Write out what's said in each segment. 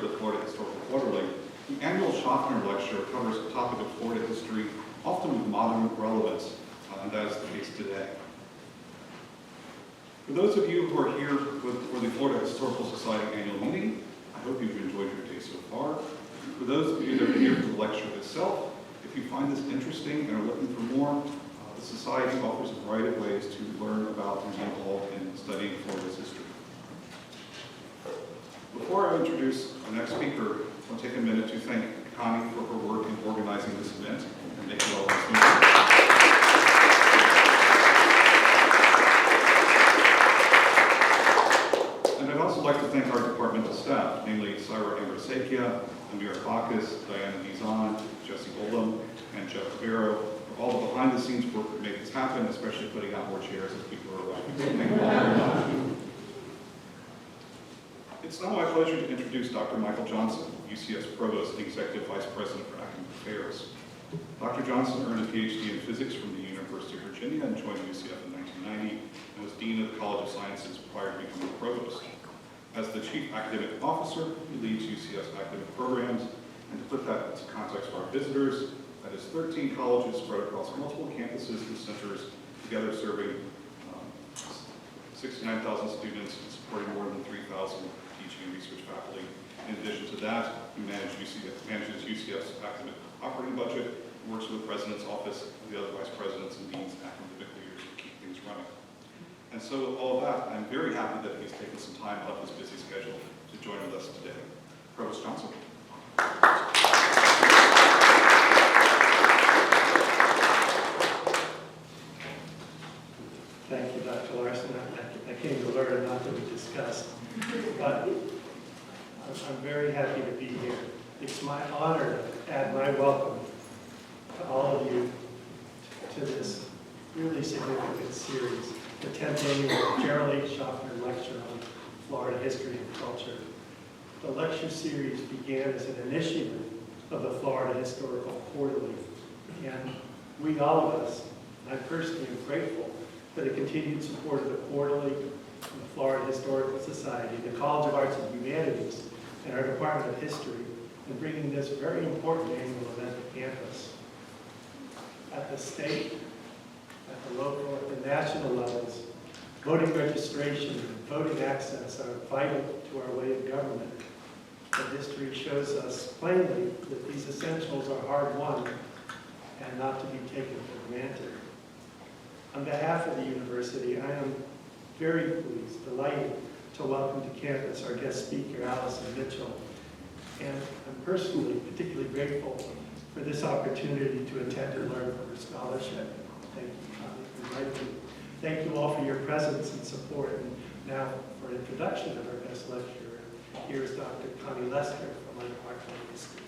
of the Florida Historical Quarterly, the annual Shofner Lecture covers a topic of Florida history, often with modern relevance, and that is the case today. For those of you who are here for the Florida Historical Society annual meeting, I hope you've enjoyed your day so far. For those of you that are here for the lecture itself, if you find this interesting and are looking for more, the Society offers a variety of ways to learn about and get involved in studying Florida's history. Before I introduce our next speaker, I'll take a minute to thank Connie for her work in organizing this event and making all this movement. And I'd also like to thank our departmental staff, namely Syra Ambrasakia, Amir Bacchus, Diana Dizan, Jesse Oldham, and Jeff Rivero, for all the behind-the-scenes work that made this happen, especially putting out more chairs as people are arriving. So thank you all very much. It's now my pleasure to introduce Dr. Michael Johnson, UCS Provost and Executive Vice President for Academic Affairs. Dr. Johnson earned a PhD in physics from the University of Virginia and joined UCF in 1990 and was Dean of the College of Sciences prior to becoming Provost. As the Chief Academic Officer, he leads UCS academic programs, and to put that into context for our visitors, that is 13 colleges spread across multiple campuses and centers, together serving 69,000 students and supporting more than 3,000 teaching and research faculty. In addition to that, he manages UCF's academic operating budget, works with the President's Office and the other Vice Presidents and Deans and academic leaders to keep things running. And so with all of that, I'm very happy that he's taken some time out of his busy schedule to join with us today. Provost Johnson. Thank you, Dr. Larson. I came to learn, not to be discussed, but I'm very happy to be here. It's my honor to add my welcome to all of you to this really significant series, the 10th Annual Jerrell H. Shofner Lecture on Florida History and Culture. The lecture series began as an initiative of the Florida Historical Quarterly, and we, all of us, I personally am grateful for the continued support of the Quarterly, the Florida Historical Society, the College of Arts and Humanities, and our Department of History in bringing this very important annual event to campus. At the state, at the local, at the national levels, voting registration and voting access are vital to our way of government. The history shows us plainly that these essentials are hard-won and not to be taken for granted. On behalf of the university, I am very pleased, delighted to welcome to campus our guest speaker, Allison Mitchell. And I'm personally particularly grateful for this opportunity to attend and learn from her scholarship. Thank you, Connie, for inviting me. Thank you all for your presence and support. And now for an introduction of our guest lecturer, here's Dr. Connie Lester from my Department of History.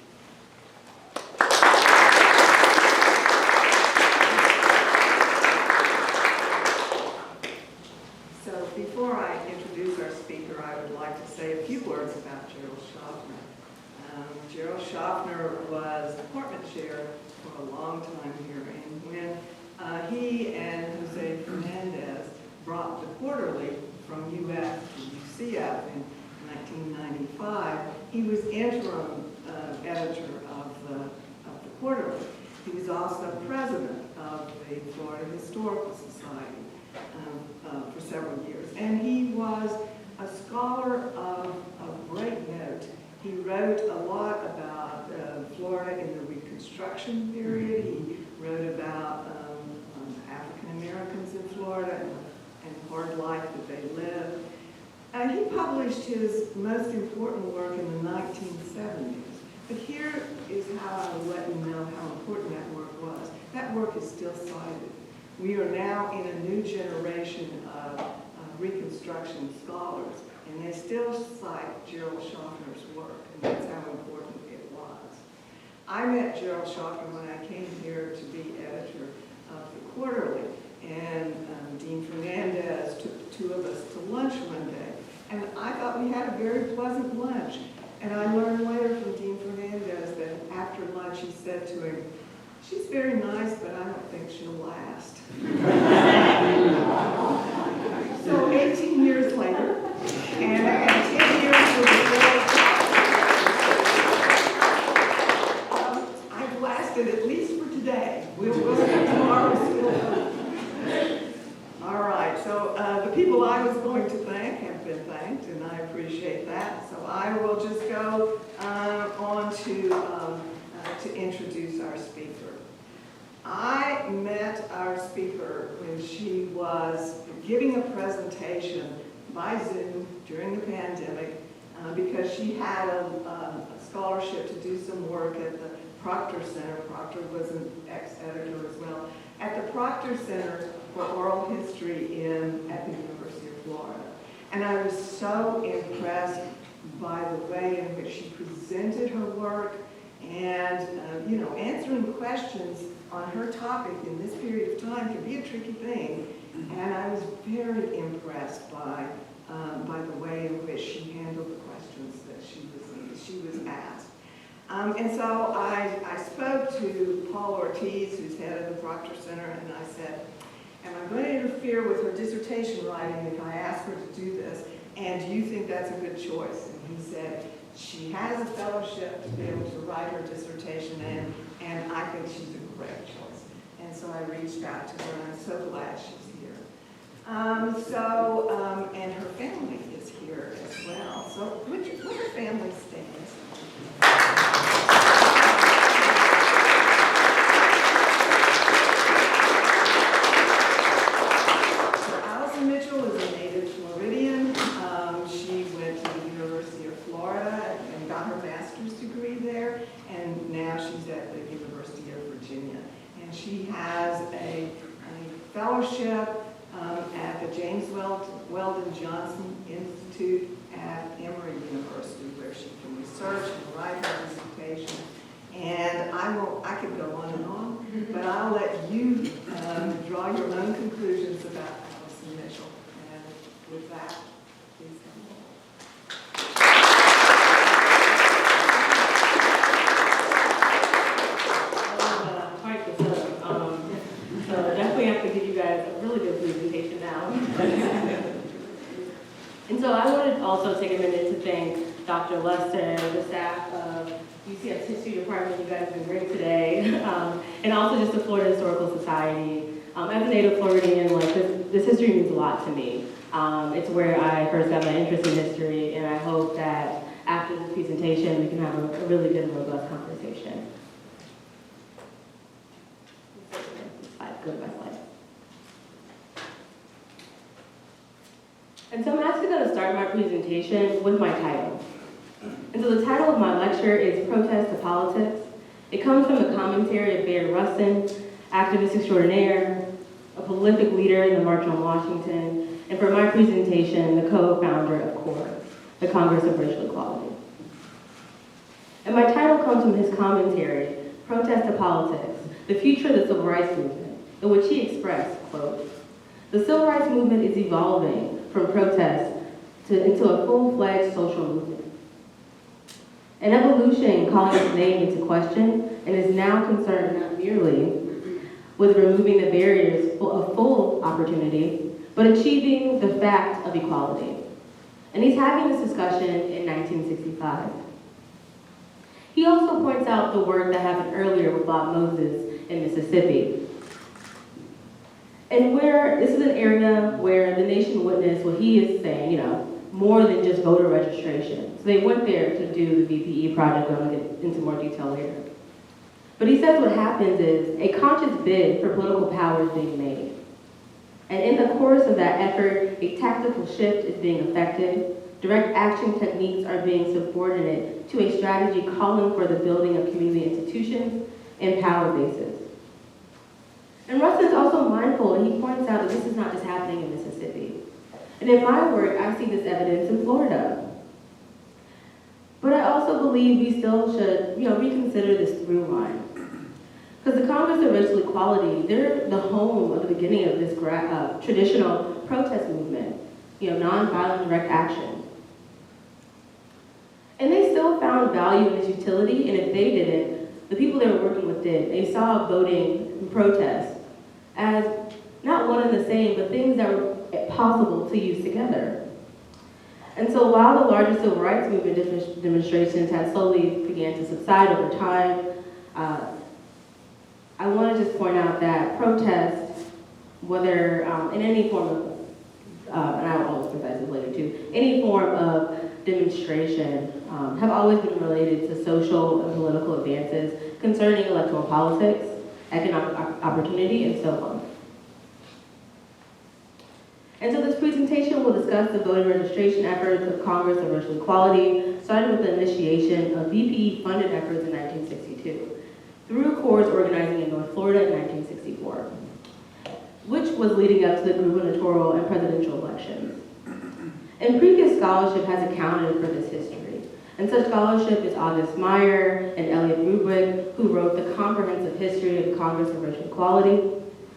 Before I introduce our speaker, I would like to say a few words about Jerrell Shofner. Jerrell Shofner was department chair for a long time here, and when he and Jose Fernandez brought the Quarterly from UF to UCF in 1995, he was interim editor of the Quarterly. He was also president of the Florida Historical Society for several years. And he was a scholar of great note. He wrote a lot about Florida in the Reconstruction period. He wrote about African Americans in Florida and hard life that they lived. He published his most important work in the 1970s. But here is how I will let you know how important that work was. That work is still cited. We are now in a new generation of Reconstruction scholars, and they still cite Jerrell Shofner's work, and that's how important it was. I met Jerrell Shofner when I came here to be editor of the Quarterly, and Dean Fernandez took the two of us to lunch one day, and I thought we had a very pleasant lunch. And I learned later from Dean Fernandez that after lunch he said to him, "She's very nice, but I don't think she'll last." So 18 years later, and 10 years with the Jerrell Shofner, go on to introduce our speaker. I met our speaker when she was giving a presentation by Zoom during the pandemic because she had a scholarship to do some work at the Proctor Center. Proctor was an ex-editor as well. At the Proctor Center for Oral History at the University of Florida. And I was so impressed by the way in which she presented her work and, answering questions on her topic in this period of time can be a tricky thing. And I was very impressed by the way in which she handled the questions that she was asked. And so I spoke to Paul Ortiz, who's head of the Proctor Center, and I said, am I going to interfere with her dissertation writing if I ask her to do this? And do you think that's a good choice? And he said, she has a fellowship to be able to write her dissertation in, and I think she's a great choice. And so I reached out to her, and I'm so glad she's here. And her family is here as well. So would her family stand? Allison Mitchell is a native Floridian. She went to the University of Florida and got her master's degree there, and now she's at the University of Virginia. And she has a fellowship at the James Weldon Johnson Institute at Emory University, where she can research and write her dissertation. And I could go on, but I'll let you draw your own conclusions about Allison Mitchell. And with that, please come I'll type this up. So definitely have to give you guys a really good presentation now. And so I wanted to also take a minute to thank Dr. Lester, the staff of UCF's History Department. You guys have been great today. And also just the Florida Historical Society. As a native Floridian, this history means a lot to me. It's where I first got my interest in history, and I hope that after this presentation we can have a really good and robust conversation. Go to my slide. And so I'm actually going to start my presentation with my title. And so the title of my lecture is Protest to Politics. It comes from the commentary of Barry Rustin, activist extraordinaire, a prolific leader in the March on Washington, and for my presentation, the co-founder of CORE, the Congress of Racial Equality. And my title comes from his commentary, Protest to Politics, the Future of the Civil Rights Movement, in which he expressed, quote, the civil rights movement is evolving from protest into a full-fledged social movement. An evolution calling its name into question and is now concerned not merely with removing the barriers of full opportunity, but achieving the fact of equality. And he's having this discussion in 1965. He also points out the work that happened earlier with Bob Moses in Mississippi. And where this is an area where the nation witnessed what he is saying, more than just voter registration. So they went there to do the VPE project. I'm going to get into more detail later. But he says what happens is a conscious bid for political power is being made. And in the course of that effort, a tactical shift is being effected. Direct action techniques are being subordinate to a strategy calling for the building of community institutions and power bases. And Rustin is also mindful, and he points out that this is not just happening in Mississippi. And in my work, I see this evidence in Florida. But I also believe we still should, reconsider this through line. Because the Congress of Racial Equality, they're the home of the beginning of this traditional protest movement, nonviolent direct action. And they still found value in its utility, and if they didn't, the people they were working with did. They saw voting and protest as not one and the same, but things that were possible to use together. And so while the larger civil rights movement demonstrations had slowly began to subside over time, I want to just point out that protest, whether in any form of, and I will always emphasize this later too, any form of demonstration have always been related to social and political advances concerning electoral politics, economic opportunity, and so on. And so this presentation will discuss the voter registration efforts of Congress of Racial Equality, starting with the initiation of VPE-funded efforts in 1962, through CORE's organizing in North Florida in 1964, which was leading up to the gubernatorial and presidential elections. And previous scholarship has accounted for this history. And such scholarship is August Meyer and Elliot Rubrik, who wrote the comprehensive history of Congress of Racial Equality,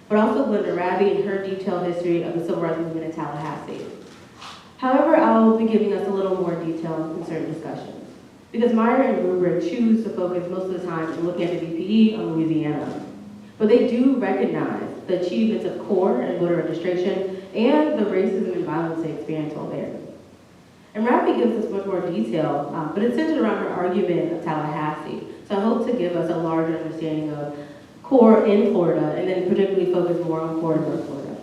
but also Glenda Raby in her detailed history of the Civil Rights Movement in Tallahassee. However, I'll be giving us a little more detail in certain discussions, because Meyer and Rubrik choose to focus most of the time on looking at the VPE on Louisiana. But they do recognize the achievements of CORE and voter registration and the racism and violence they experienced while there. And Raby gives us much more detail, but it's centered around her argument of Tallahassee. So I hope to give us a larger understanding of CORE in Florida, and then particularly focus more on CORE in North Florida.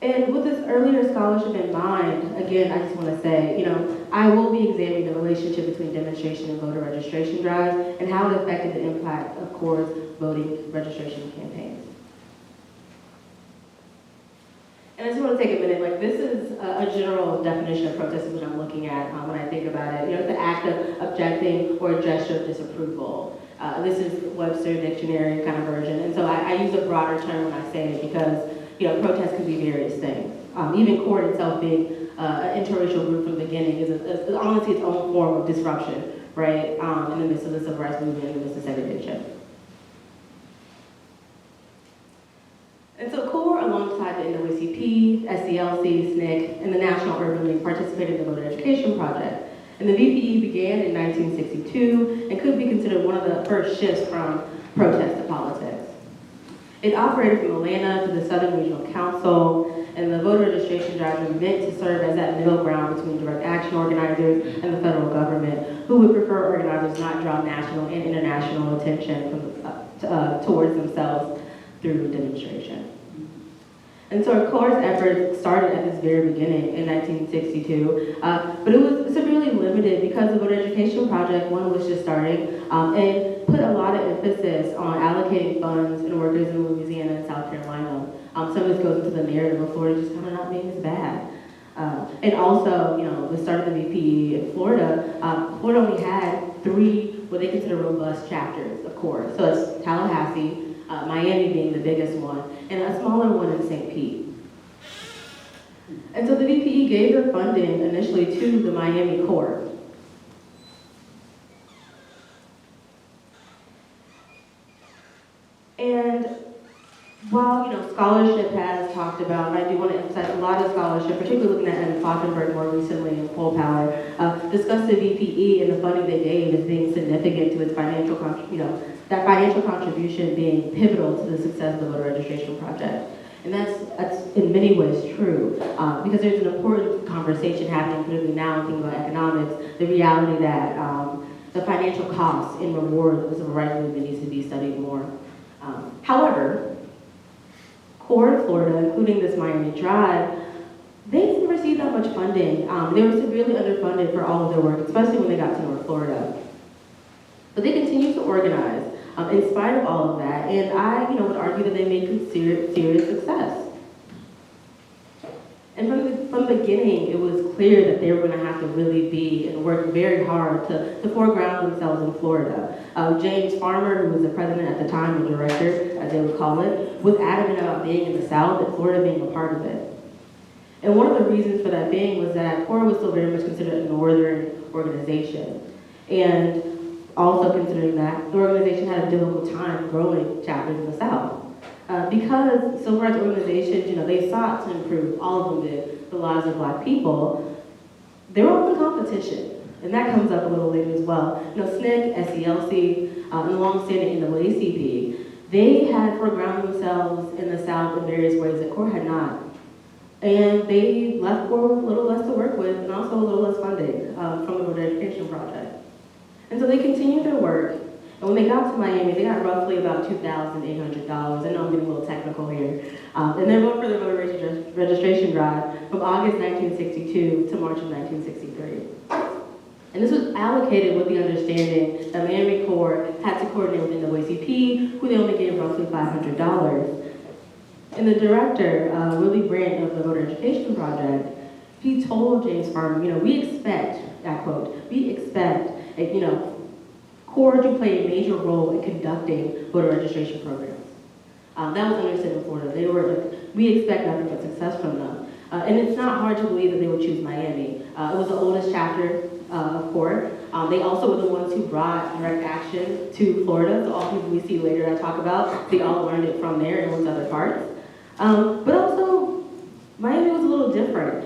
And with this earlier scholarship in mind, again, I just want to say, I will be examining the relationship between demonstration and voter registration drives and how it affected the impact of CORE's voting registration campaigns. And I just want to take a minute, this is a general definition of protesting that I'm looking at when I think about it. It's the act of objecting or a gesture of disapproval. This is Webster Dictionary kind of version, and so I use a broader term when I say it because protest can be various things. Even CORE itself being an interracial group from the beginning is honestly its own form of disruption, right? In the midst of the civil rights movement, in the midst of segregation. And so CORE, alongside the NAACP, SCLC, SNCC, and the National Urban League participated in the voter education project. And the VPE began in 1962 and could be considered one of the first shifts from protest to politics. It operated from Atlanta to the Southern Regional Council, and the voter registration drives were meant to serve as that middle ground between direct action organizers and the federal government, who would prefer organizers not draw national and international attention towards themselves through demonstration. And so CORE's efforts started at this very beginning in 1962, but it was severely limited because the voter education project, one, was just starting, and put a lot of emphasis on allocating funds and workers in Louisiana and South Carolina. Some of this goes into the narrative of Florida just kind of not being as bad. And also, the start of the VPE in Florida, Florida only had 3 what they consider robust chapters of CORE. So it's Tallahassee, Miami being the biggest one, and a smaller one in St. Pete. And so the VPE gave their funding initially to the Miami CORE. And while, scholarship has talked about, and I do want to emphasize a lot of scholarship, particularly looking at Anna Falkenberg more recently in Full Power, discussed the VPE and the funding they gave as being significant to its financial, that financial contribution being pivotal to the success of the voter registration project. And that's in many ways true, because there's an important conversation happening, particularly now, thinking about economics, the reality that the financial costs and rewards of the civil rights movement needs to be studied more. However, CORE in Florida, including this Miami Drive, they didn't receive that much funding. They were severely underfunded for all of their work, especially when they got to North Florida. But they continued to organize in spite of all of that, and I would argue that they made serious success. And from the beginning, it was clear that they were going to have to really be and work very hard to foreground themselves in Florida. James Farmer, who was the president at the time, or director, as they would call it, was adamant about being in the South and Florida being a part of it. And one of the reasons for that being was that CORE was still very much considered a northern organization. And also considering that the organization had a difficult time growing chapters in the South. Because civil rights organizations, they sought to improve, all of them did, the lives of Black people, they were open competition. And that comes up a little later as well. SNCC, SCLC, and the long-standing NAACP, they had foregrounded themselves in the South in various ways that CORE had not. And they left CORE with a little less to work with and also a little less funding from the voter education project. And so they continued their work, And when they got to Miami, they got roughly about $2,800. I know I'm getting a little technical here. And they voted for the voter registration drive from August 1962 to March of 1963. And this was allocated with the understanding that Miami Corps had to coordinate with NAACP, who they only gave roughly $500. And the director, Willie Brandt of the Voter Education Project, he told James Farmer, we expect, I quote, we expect, Corps to play a major role in conducting voter registration programs. That was understood in Florida. They were like, we expect nothing but success from them. And it's not hard to believe that they would choose Miami. It was the oldest chapter of Corps. They also were the ones who brought direct action to Florida. So all people we see later I talk about, they all learned it from there and with other parts. But also, Miami was a little different.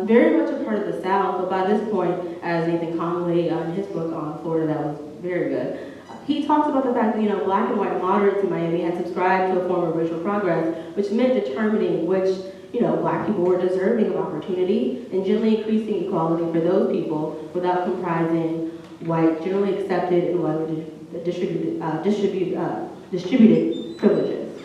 Very much a part of the South, but by this point, as Nathan Conley in his book on Florida, that was very good. He talks about the fact that, black and white moderates in Miami had subscribed to a form of racial progress, which meant determining which, black people were deserving of opportunity and gently increasing equality for those people without comprising white, generally accepted and widely distributed privileges.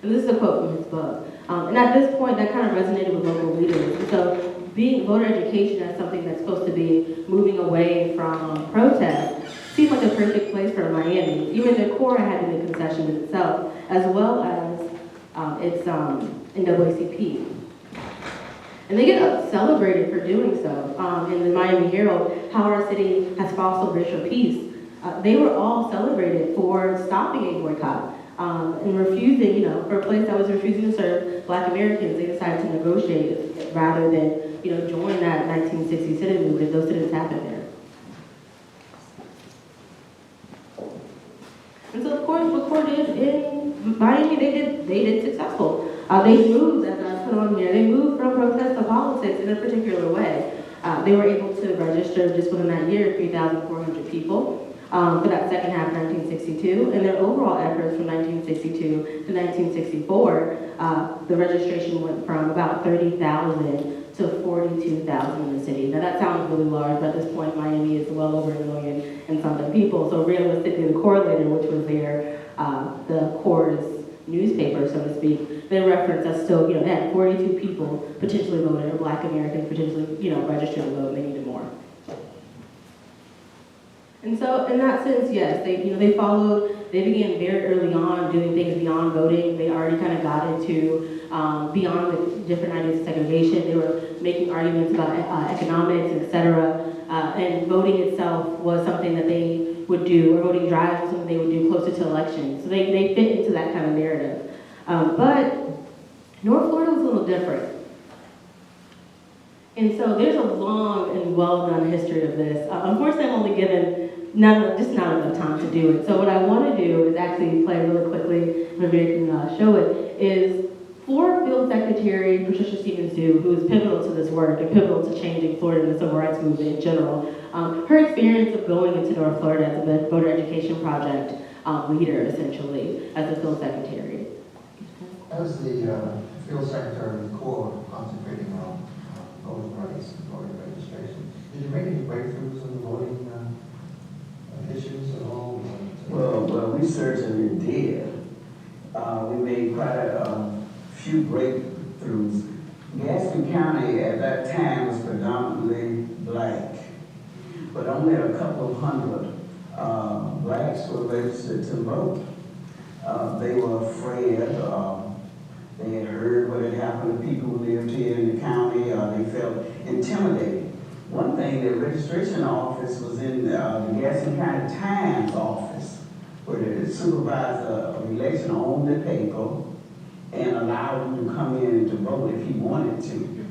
And this is a quote from his book. And at this point, that kind of resonated with local leaders. And so being voter education as something that's supposed to be moving away from protest seemed like a perfect place for Miami. Even the Corps had to make concessions itself, as well as its NAACP. And they get celebrated for doing so. In the Miami Herald, how our city has fostered racial peace. They were all celebrated for stopping a boycott and refusing, for a place that was refusing to serve Black Americans. They decided to negotiate rather than, join that 1960 sit-in movement. Those sit-ins happened there. And so, of course, what Corps did in Miami, they did successful. They moved, as I put on here, they moved from protest to politics in a particular way. They were able to register just within that year 3,400 people for that second half of 1962. And their overall efforts from 1962 to 1964, the registration went from about 30,000 to 42,000 in the city. Now that sounds really large, but at this point Miami is well over 1 million and something people. So realistically, the Correlator, which was the Corps' newspaper, so to speak, they referenced that still, they had 42 people potentially voted, or Black Americans potentially, registered to vote, and they needed more. And so, in that sense, yes, they began very early on doing things beyond voting. They already kind of got into beyond the different ideas of segregation. They were making arguments about economics, et cetera, and voting itself was something that they would do, or voting drives was something they would do closer to elections. So they fit into that kind of narrative. But North Florida was a little different. And so there's a long and well-known history of this. Unfortunately, I'm only given not enough time to do it. So what I want to do is actually play really quickly, maybe I can show it, is Florida Field Secretary Patricia Stevens-Dew, who is pivotal to this work and pivotal to changing Florida and the civil rights movement in general. Her experience of going into North Florida as a voter education project leader, essentially, as a field secretary. As the field secretary of the Corps concentrating on voting rights and voting registration, did you make any breakthroughs in the voting issues at all? Well, we certainly did. We made quite a few breakthroughs. Gaston County at that time was predominantly black, but only a couple of hundred blacks were registered to vote. They were afraid. They had heard what had happened to people who lived here in the county. They felt intimidated. One thing, the registration office was in the Gaston County Times office, where the supervisor of election owned the paper and allowed him to come in and to vote if he wanted to.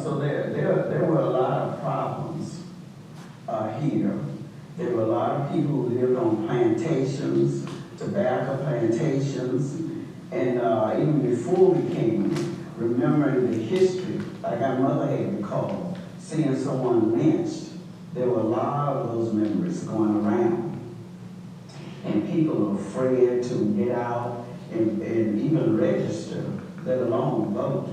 So there were a lot of problems here. There were a lot of people who lived on plantations, tobacco plantations, and even before we came, remembering the history, like our mother had recalled, seeing someone lynched, there were a lot of those memories going around. And people were afraid to get out and even register, let alone vote.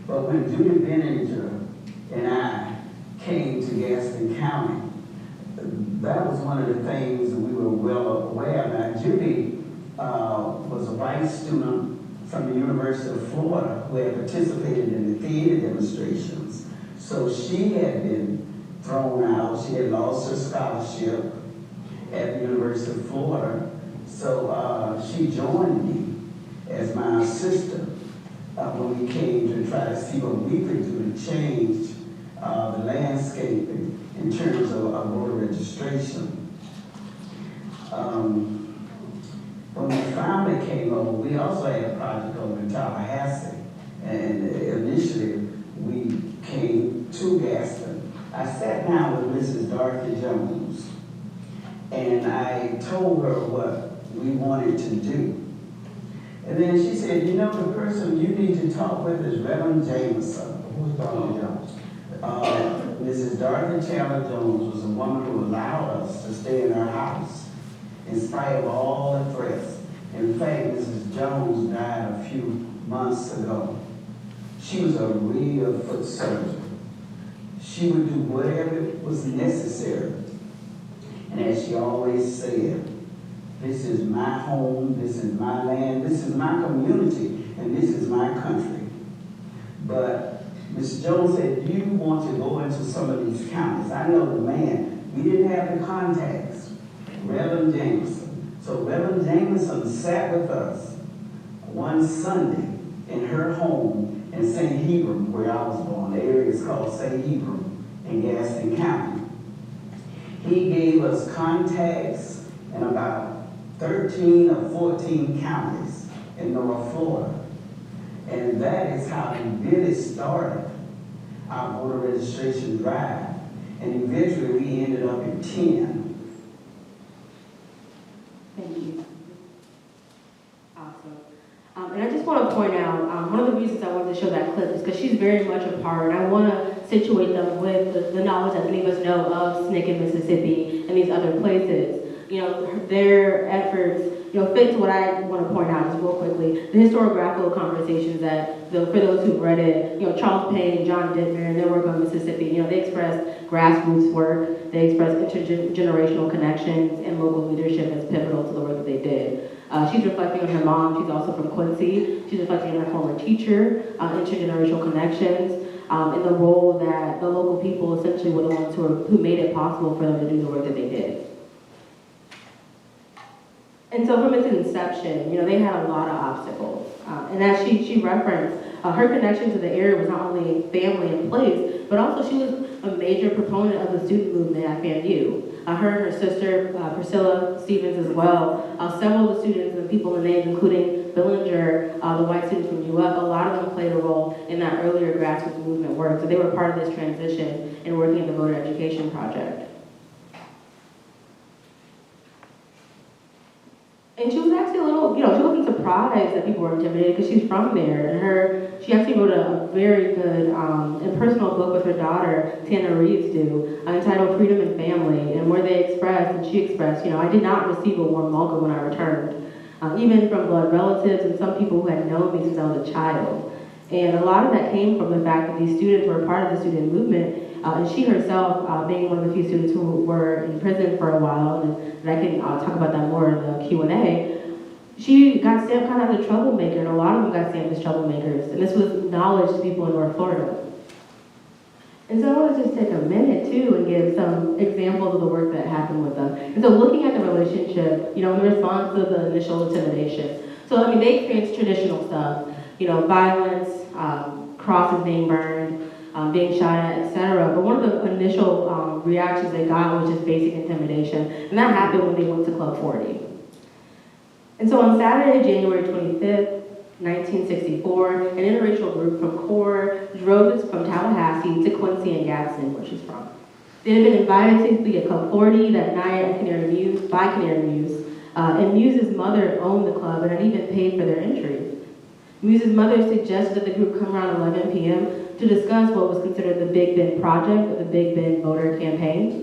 But when Judy Benninger and I came to Gaston County, that was one of the things that we were well aware of. Now, Judy was a white student from the University of Florida who had participated in the theater demonstrations. So she had been thrown out. She had lost her scholarship at the University of Florida. So she joined me as my assistant when we came to try to see what we could do to change the landscape in terms of voter registration. When we finally came over, we also had a project over in Tallahassee. And initially, we came to Gaston. I sat down with Mrs. Dorothy Jones, and I told her what we wanted to do. And then she said, you know, the person you need to talk with is Reverend Jameson. Who's Dorothy Jones? Mrs. Dorothy Chandler Jones was a woman who allowed us to stay in her house in spite of all the threats. In fact, Mrs. Jones died a few months ago. She was a real foot surgeon. She would do whatever was necessary. And as she always said, this is my home, this is my land, this is my community, and this is my country. But Ms. Jones said, you want to go into some of these counties. I know the man. We didn't have the contacts. Reverend Jameson. So Reverend Jameson sat with us one Sunday in her home in St. Hebron, where I was born. The area is called St. Hebron in Gaston County. He gave us contacts in about 13 or 14 counties in North Florida. And that is how we really started our voter registration drive. And eventually we ended up in 10. Thank you. Awesome. And I just want to point out, one of the reasons I wanted to show that clip is because she's very much a part, and I want to situate them with the knowledge that many of us know of SNCC in Mississippi and these other places. You know, their efforts, you know, fit to what I want to point out just real quickly. The historiographical conversations that, for those who've read it, you know, Charles Payne, John Dittmer, and their work on Mississippi, you know, they express grassroots work, they express intergenerational connections, and local leadership as pivotal to the work that they did. She's reflecting on her mom. She's also from Quincy. She's reflecting on her former teacher, intergenerational connections, and the role that the local people essentially were the ones who made it possible for them to do the work that they did. And so from its inception, you know, they had a lot of obstacles. And as she referenced, her connection to the area was not only family and place, but also she was a major proponent of the student movement at FAMU. Her and her sister, Priscilla Stevens as well, several of the students and people in the names, including Billinger, the white students from UF, a lot of them played a role in that earlier grassroots movement work. So they were part of this transition in working in the voter education project. And she was actually a little, you know, she wasn't surprised that people were intimidated because she's from there. And she actually wrote a very good and personal book with her daughter, Tana Reeves, entitled Freedom and Family, and where they expressed, and she expressed, you know, I did not receive a warm welcome when I returned, even from blood relatives and some people who had known me since I was a child. And a lot of that came from the fact that these students were part of the student movement, and she herself, being one of the few students who were in prison for a while, and I can talk about that more in the Q&A, she got stamped kind of as a troublemaker, and a lot of them got stamped as troublemakers, and this was knowledge to people in North Florida. And so I want to just take a minute, too, and give some examples of the work that happened with them. And so looking at the relationship, you know, in response to the initial intimidation. So, I mean, they experienced traditional stuff, you know, violence, crosses being burned, being shot at, etc. But one of the initial reactions they got was just basic intimidation. And that happened when they went to Club 40. And so on Saturday, January 25th, 1964, an interracial group from CORE drove from Tallahassee to Quincy and Gaston, where she's from. They had been invited to speak at Club 40 that night at Canary Muse, by Canary Muse, and Muse's mother owned the club and had even paid for their entry. Muse's mother suggested that the group come around 11 p.m. to discuss what was considered the Big Bend Project, or the Big Bend voter campaign.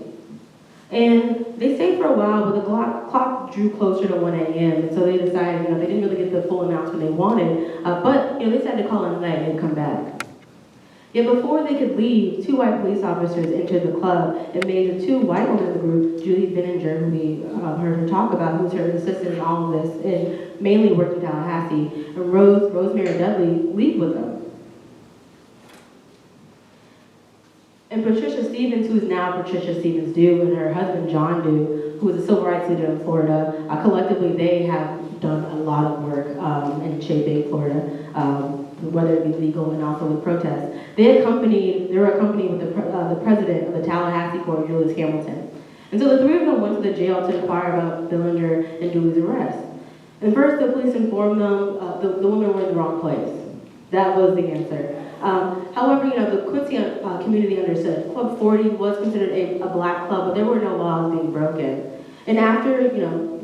And they stayed for a while, but the clock drew closer to 1 a.m., and so they decided, you know, they didn't really get the full announcement they wanted, but, you know, they decided to call in the night and come back. Yet before they could leave, 2 white police officers entered the club and made the 2 white women in the group, Julie Benninger, who we heard her talk about, who's her assistant in all of this, and mainly working in Tallahassee, and Rosemary Dudley, leave with them. And Patricia Stevens, who is now Patricia Stevens Dew, and her husband John Dew, who is a civil rights leader in Florida, collectively they have done a lot of work in shaping Florida, whether it be legal and also with protests. They were accompanied with the president of the Tallahassee Court, Julius Hamilton. And so the 3 of them went to the jail to inquire about Billinger and Dewey's arrest. And first the police informed them the women were in the wrong place. That was the answer. However, the Quincy community understood Club 40 was considered a black club, but there were no laws being broken. And after,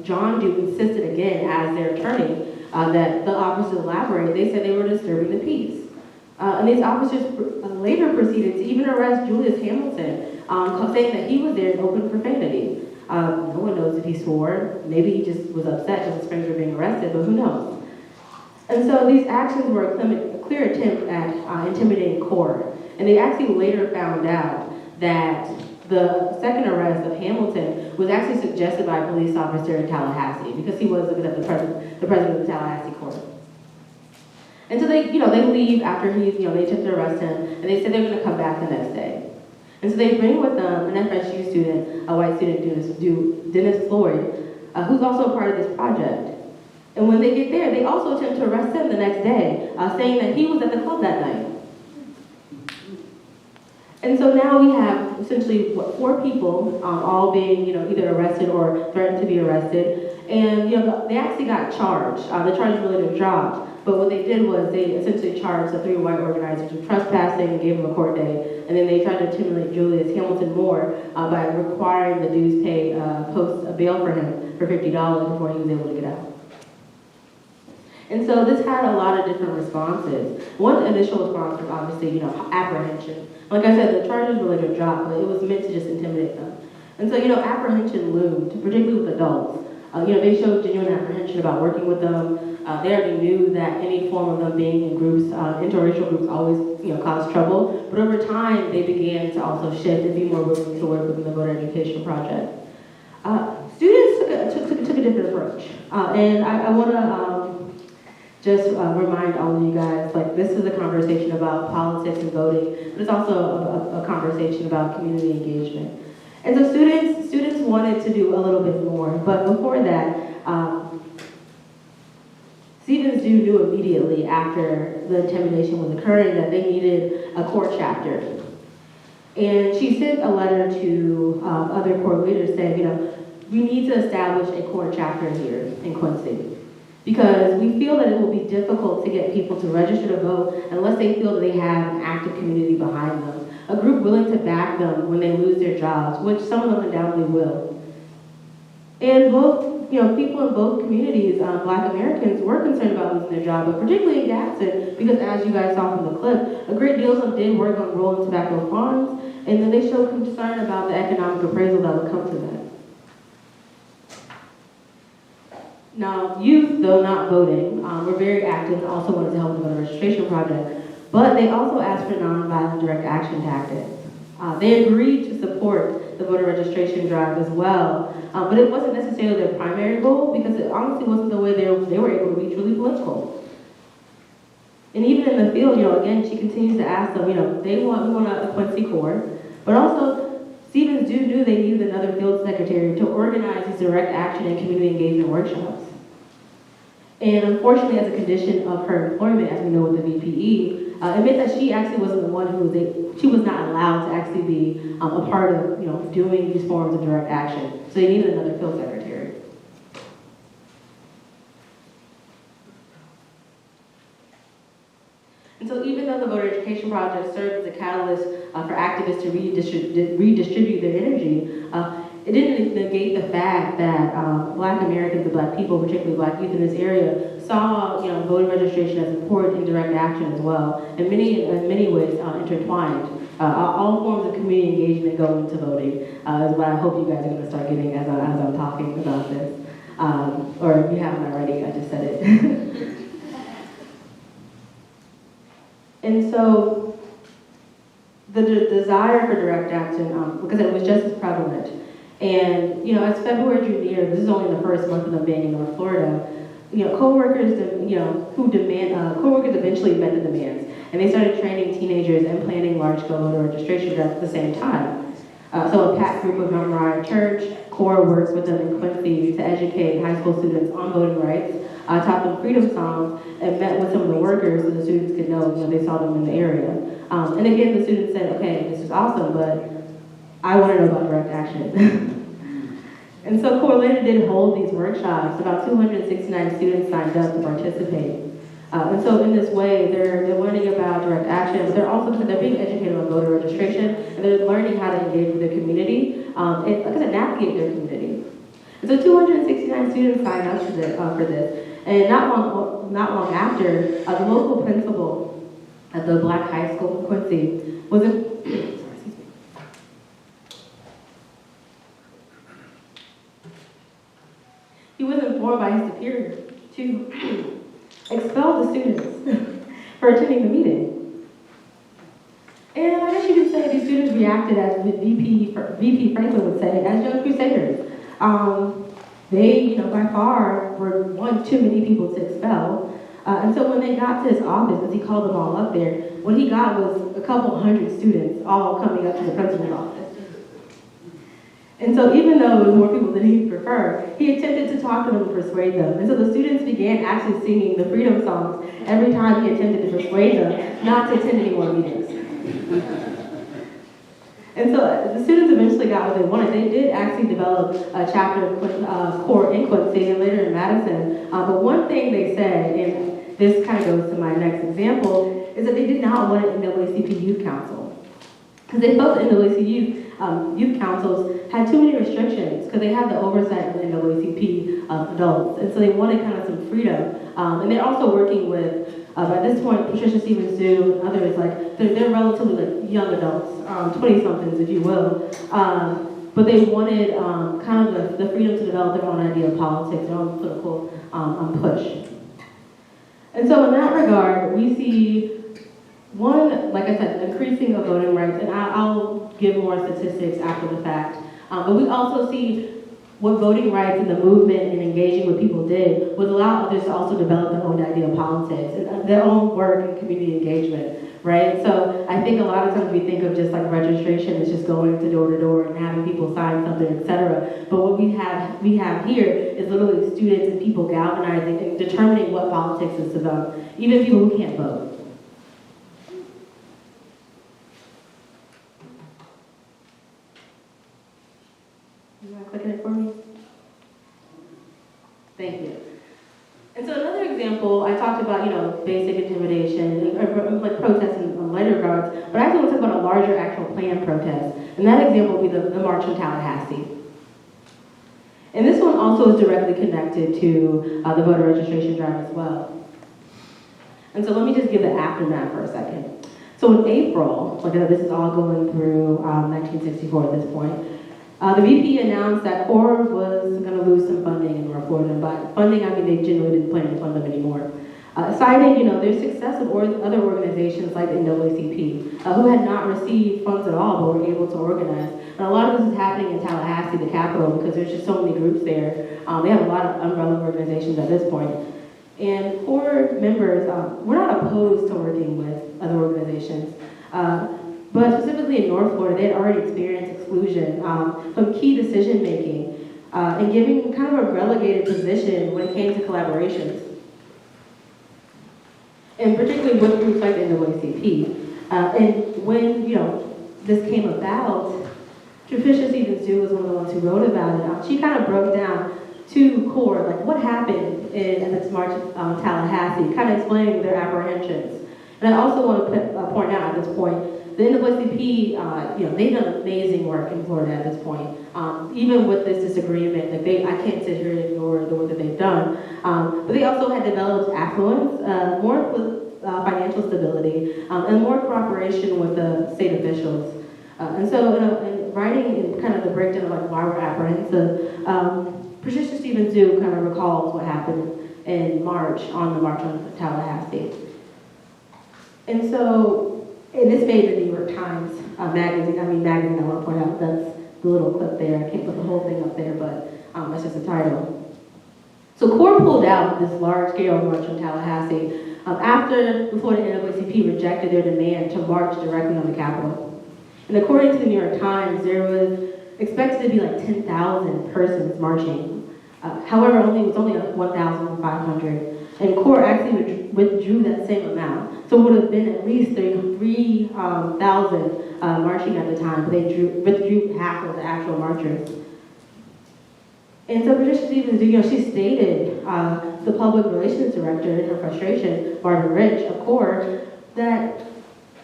John Dew insisted again as their attorney that the officers elaborate, they said they were disturbing the peace. And these officers later proceeded to even arrest Julius Hamilton, saying that he was there in open profanity. No one knows if he swore. Maybe he just was upset because his friends were being arrested, but who knows? And so these actions were a clear attempt at intimidating court. And they actually later found out that the second arrest of Hamilton was actually suggested by a police officer in Tallahassee because he was the president of the Tallahassee court. And so they leave after they attempt to arrest him, and they said they're going to come back the next day. And so they bring with them an FSU student, a white student, Dennis Floyd, who's also a part of this project. And when they get there, they also attempt to arrest him the next day, saying that he was at the club that night. And so now we have essentially 4 people, all being either arrested or threatened to be arrested, and they actually got charged. The charges really didn't drop, but what they did was they essentially charged the 3 white organizers with trespassing and gave them a court day, and then they tried to intimidate Julius Hamilton more by requiring the dues pay post a bail for him for $50 before he was able to get out. And so this had a lot of different responses. One initial response was obviously, apprehension. Like I said, the charges really didn't drop, but it was meant to just intimidate them. And so, apprehension loomed, particularly with adults. They showed genuine apprehension about working with them. They already knew that any form of them being in groups, interracial groups, always, caused trouble. But over time, they began to also shift and be more willing to work within the voter education project. Students took a different approach, and I want to just remind all of you guys, this is a conversation about politics and voting, but it's also a conversation about community engagement. And so students wanted to do a little bit more, but before that, Stevens Dew knew immediately after the intimidation was occurring that they needed a court chapter. And she sent a letter to other court leaders saying, we need to establish a court chapter here in Quincy, because we feel that it will be difficult to get people to register to vote unless they feel that they have an active community behind them, a group willing to back them when they lose their jobs, which some of them undoubtedly will. And both, people in both communities, Black Americans, were concerned about losing their job, but particularly in Gadsden, because as you guys saw from the clip, a great deal of them did work on rolling tobacco farms, and then they showed concern about the economic appraisal that would come to that. Now, youth, though not voting, were very active and also wanted to help with the voter registration project, but they also asked for nonviolent direct action tactics. They agreed to support the voter registration drive as well, but it wasn't necessarily their primary goal because it honestly wasn't the way they were able to be truly political. And even in the field, again, she continues to ask them, we want a Quincy core, but also Stevens knew they needed another field secretary to organize these direct action and community engagement workshops. And unfortunately, as a condition of her employment, as we know with the VPE, it meant that she actually wasn't the one she was not allowed to actually be a part of, doing these forms of direct action. So they needed another field secretary. And so even though the voter education project served as a catalyst for activists to redistribute their energy, it didn't negate the fact that Black Americans and Black people, particularly Black youth in this area, saw voter registration as important in direct action as well, in many ways intertwined. All forms of community engagement go into voting, is what I hope you guys are going to start getting as I'm talking about this. Or if you haven't already, I just said it. And so the desire for direct action, because it was just as prevalent. And, as February drew near, this is only the first month of them being in North Florida, coworkers eventually met the demands, and they started training teenagers and planning large-scale voter registration drives at the same time. So a packed group of Relied Church, CORE works with them in Quincy to educate high school students on voting rights, taught them freedom songs, and met with some of the workers so the students could know they saw them in the area. And again, the students said, okay, this is awesome, but I want to know about direct action. And so CORE later did hold these workshops. About 269 students signed up to participate. And so in this way, they're learning about direct action, but they're being educated on voter registration, and they're learning how to engage with their community, and like I said, navigate their community. And so 269 students signed up for this. And not long after, the local principal at the Black High School in Quincy was he was informed by his superior to expel the students for attending the meeting. And I guess you could say these students reacted, as VP Franklin would say, as young crusaders. They, by far, were one too many people to expel. And so when they got to his office, as he called them all up there, what he got was a couple hundred students all coming up to the principal's office. And so even though it was more people than he'd prefer, he attempted to talk to them and persuade them. And so the students began actually singing the freedom songs every time he attempted to persuade them not to attend any more meetings. And so the students eventually got what they wanted. They did actually develop a chapter of CORE in Quincy and later in Madison. But one thing they said, and this kind of goes to my next example, is that they did not want an NAACP Youth Council. Because they felt that NAACP youth councils had too many restrictions because they had the oversight of the NAACP adults. And so they wanted kind of some freedom. And they're also working with, at this point, Patricia Stevens-Zhu and others, they're relatively young adults, 20-somethings, if you will. But they wanted kind of the freedom to develop their own idea of politics, their own political push. And so in that regard, we see one, like I said, increasing of voting rights, and I'll give more statistics after the fact. But we also see what voting rights and the movement and engaging with people did was allow others to also develop their own idea of politics and their own work and community engagement, right? So I think a lot of times we think of just like registration as just going to door and having people sign something, etc. But what we have here is literally students and people galvanizing and determining what politics is about, even people who can't vote. You want to click it for me? Thank you. And so another example, I talked about, basic intimidation, like protests in lighter regards, but I actually want to talk about a larger actual planned protest. And that example would be the March in Tallahassee. And this one also is directly connected to the voter registration drive as well. And so let me just give the aftermath for a second. So in April, this is all going through 1964 at this point, the VP announced that CORE was going to lose some funding in North Florida. And by funding, I mean they genuinely didn't plan to fund them anymore. Citing, their success of other organizations like the NAACP, who had not received funds at all but were able to organize. And a lot of this is happening in Tallahassee, the capital, because there's just so many groups there. They have a lot of umbrella organizations at this point. And CORE members were not opposed to working with other organizations. But specifically in North Florida, they had already experienced exclusion from key decision making and giving kind of a relegated position when it came to collaborations. And particularly with groups like the NAACP. And when, this came about, Patricia Stevens-Zhu was one of the ones who wrote about it. She kind of broke down to CORE, what happened in this March Tallahassee, kind of explaining their apprehensions. And I also want to point out at this point, the NAACP, they've done amazing work in Florida at this point. Even with this disagreement, I can't sit here and ignore the work that they've done. But they also had developed affluence, more financial stability, and more cooperation with the state officials. And so, in writing in kind of the breakdown of why we're apprehensive, Patricia Stevens-Zhu kind of recalls what happened in March on the March on Tallahassee. And so, And this made the New York Times magazine. I want to point out, that's the little clip there. I can't put the whole thing up there, but that's just the title. So CORE pulled out this large-scale march in Tallahassee after the Florida NAACP rejected their demand to march directly on the Capitol. And according to the New York Times, there was expected to be like 10,000 persons marching. However, it was only 1,500. And CORE actually withdrew that same amount. So it would have been at least 3,000 marching at the time, but they withdrew half of the actual marchers. And so Patricia Stevens, she stated, the public relations director in her frustration, Marvin Rich of CORE, that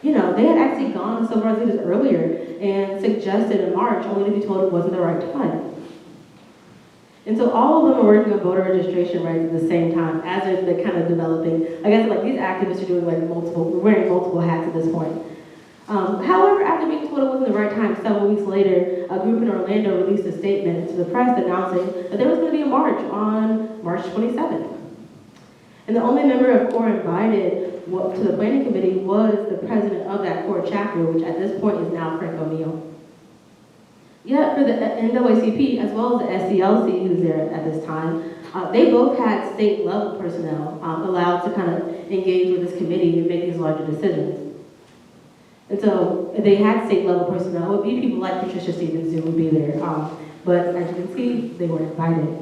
they had actually gone to civil rights leaders earlier and suggested a march, only to be told it wasn't the right time. And so all of them are working on voter registration rights at the same time as they're kind of developing. I guess like these activists are doing wearing multiple hats at this point. However, after being told it wasn't the right time, several weeks later, a group in Orlando released a statement to the press announcing that there was going to be a march on March 27th. And the only member of CORE invited to the planning committee was the president of that CORE chapter, which at this point is now Frank O'Neill. Yet for the NAACP, as well as the SCLC, who's there at this time, they both had state-level personnel allowed to kind of engage with this committee and make these larger decisions. And so they had state-level personnel. It would be people like Patricia Stevens who would be there. But as you can see, they weren't invited.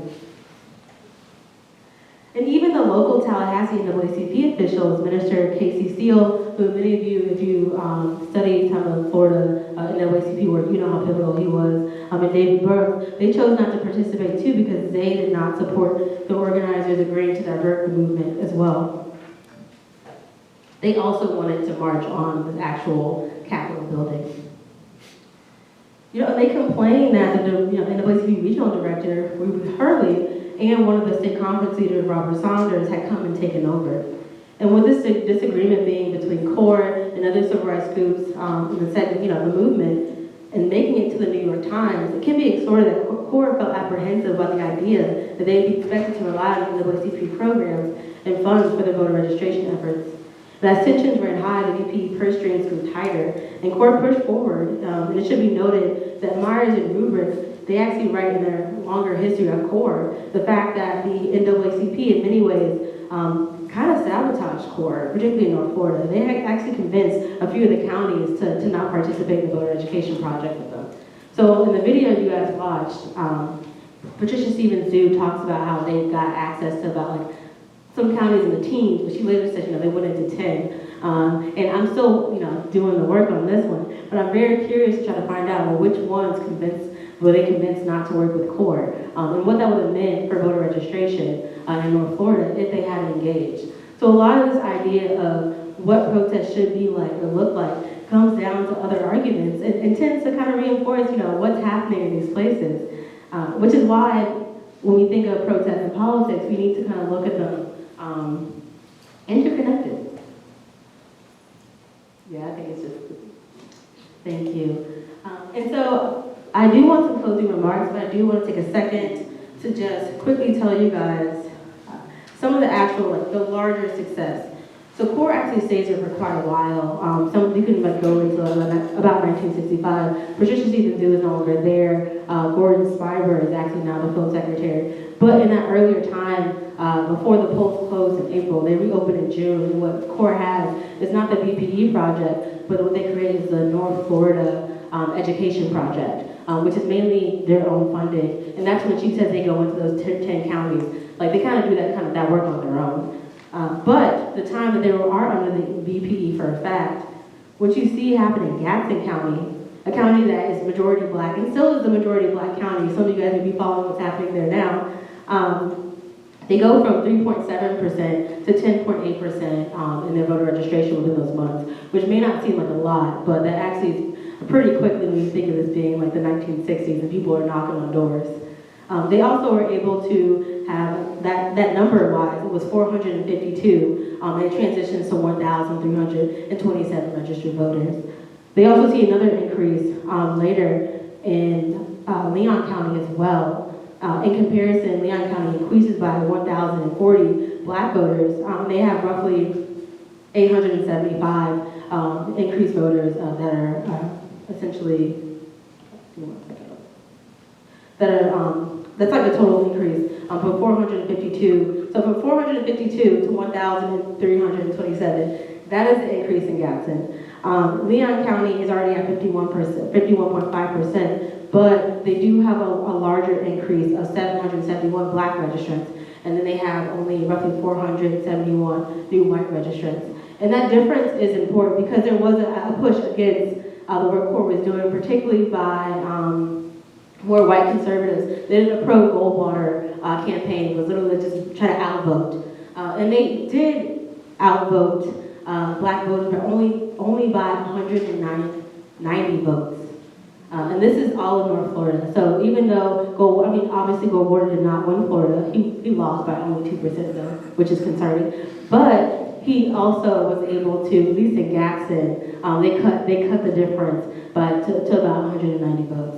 And even the local Tallahassee NAACP officials, Minister Casey Steele, who many of you, if you studied some of Florida NAACP work, you know how pivotal he was, and David Burke, they chose not to participate too because they did not support the organizers agreeing to divert the movement as well. They also wanted to march on the actual Capitol building. And they complained that the NAACP regional director, Ruby Hurley, and one of the state conference leaders, Robert Saunders, had come and taken over. And with this disagreement being between CORE and other civil rights groups in the movement, and making it to the New York Times, it can be extorted that CORE felt apprehensive about the idea that they'd be expected to rely on the NAACP programs and funds for their voter registration efforts. And as tensions ran high, the VP purse strings grew tighter, and CORE pushed forward. And it should be noted that Myers and Rubric, they actually write in their longer history of CORE the fact that the NAACP in many ways kind of sabotaged CORE, particularly in North Florida. They had actually convinced a few of the counties to not participate in the voter education project with them. So in the video you guys watched, Patricia Stevens talks about how they got access to about some counties in the teens, but she later said they went into 10. And I'm still doing the work on this one, but I'm very curious to try to find out which ones were they convinced not to work with CORE, and what that would have meant for voter registration in North Florida if they hadn't engaged. So a lot of this idea of what protests should be like or look like comes down to other arguments and tends to kind of reinforce what's happening in these places, which is why when we think of protests and politics, we need to kind of look at them interconnected. Yeah, I think it's just, thank you. And so I do want some closing remarks, but I do want to take a second to just quickly tell you guys some of the actual, the larger success. So CORE actually stays here for quite a while. You can go into about 1965. Patricia Stevens is no longer there. Gordon Spiber is actually now the field secretary. But in that earlier time, before the polls closed in April, they reopened in June. And what CORE has is not the VPE project, but what they created is the North Florida Education Project, which is mainly their own funding. And that's when she says they go into those 10 counties. They kind of do that work on their own. But the time that they are under the VPE for a fact, what you see happen in Gadsden County, a county that is majority black and still is the majority black county, some of you guys may be following what's happening there now, they go from 3.7% to 10.8% in their voter registration within those months, which may not seem like a lot, but that actually is pretty quickly when you think of this being like the 1960s and people are knocking on doors. They also were able to have, that number-wise, it was 452, and it transitions to 1,327 registered voters. They also see another increase later in Leon County as well. In comparison, Leon County increases by 1,040 black voters. They have roughly 875 increased voters that are essentially, that's like the total increase from 452. So from 452 to 1,327, that is the increase in Gadsden. Leon County is already at 51.5%, but they do have a larger increase of 771 black registrants, and then they have only roughly 471 new white registrants. And that difference is important because there was a push against the work Court was doing, particularly by more white conservatives. They did a pro-Goldwater campaign, was literally just try to outvote. And they did outvote black voters, but only by 190 votes. And this is all in North Florida. So even though obviously Goldwater did not win Florida, he lost by only 2% though, which is concerning. But he also was able to, at least in Gadsden, they cut the difference to about 190 votes.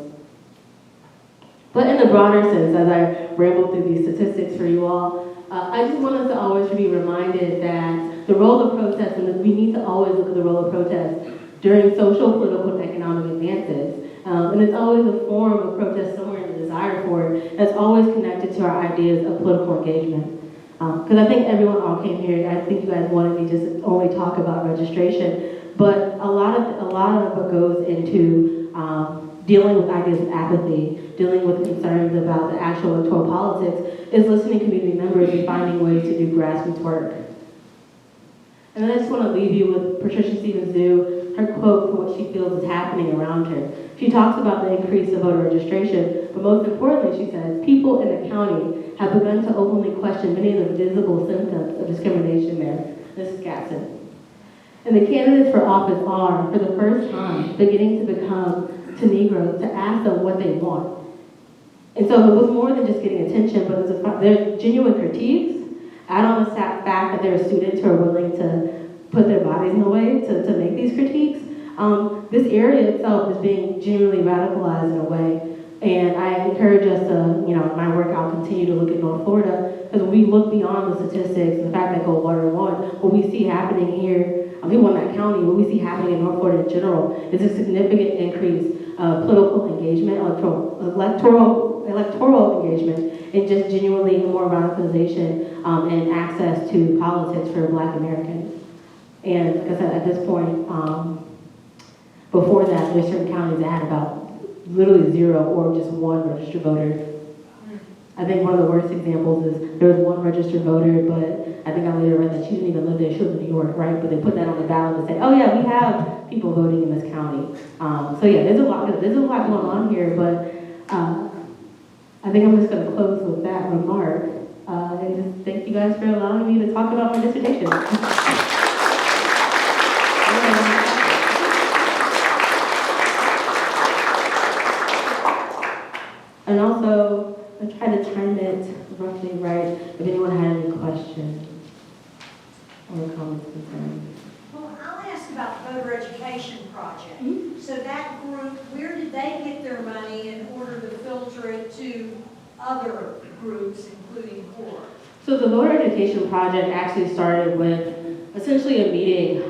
But in the broader sense, as I ramble through these statistics for you all, I just want us to always be reminded that the role of protest, and we need to always look at the role of protest during social, political, and economic advances. And it's always a form of protest somewhere in the desire for it that's always connected to our ideas of political engagement. Because I think everyone all came here, I think you guys wanted me just only talk about registration, but a lot of what goes into dealing with ideas of apathy, dealing with concerns about the actual electoral politics, is listening to community members and finding ways to do grassroots work. And then I just want to leave you with Patricia Stevens-Zhu, her quote for what she feels is happening around her. She talks about the increase of voter registration, but most importantly, she says, people in the county have begun to openly question many of the visible symptoms of discrimination there. This is Gadsden. And the candidates for office are, for the first time, beginning to become to Negroes to ask them what they want. And so it was more than just getting attention, but they're genuine critiques, add on the fact that there are students who are willing to put their bodies in the way to make these critiques. This area itself is being genuinely radicalized in a way. And I encourage us to, in my work, I'll continue to look at North Florida, because when we look beyond the statistics, the fact that Goldwater won, what we see happening here, he won that county, what we see happening in North Florida in general is a significant increase of political engagement, electoral engagement, and just genuinely more radicalization and access to politics for Black Americans. And like I said, at this point, before that, there's certain counties that had about literally 0 or just 1 registered voter. I think one of the worst examples is there was 1 registered voter, but I think I later read that she didn't even live there. She was in New York, right? But they put that on the ballot and say, oh yeah, we have people voting in this county. So yeah, there's a lot going on here, but I think I'm just going to close with that remark. And just thank you guys for allowing me to talk about my dissertation. And also, I try to time it roughly right if anyone had any questions or comments, concerns. Well, I'll ask about the voter education project. Mm-hmm. So that group, where did they get their money in order to filter it to other groups, including CORE? So the voter education project actually started with essentially a meeting,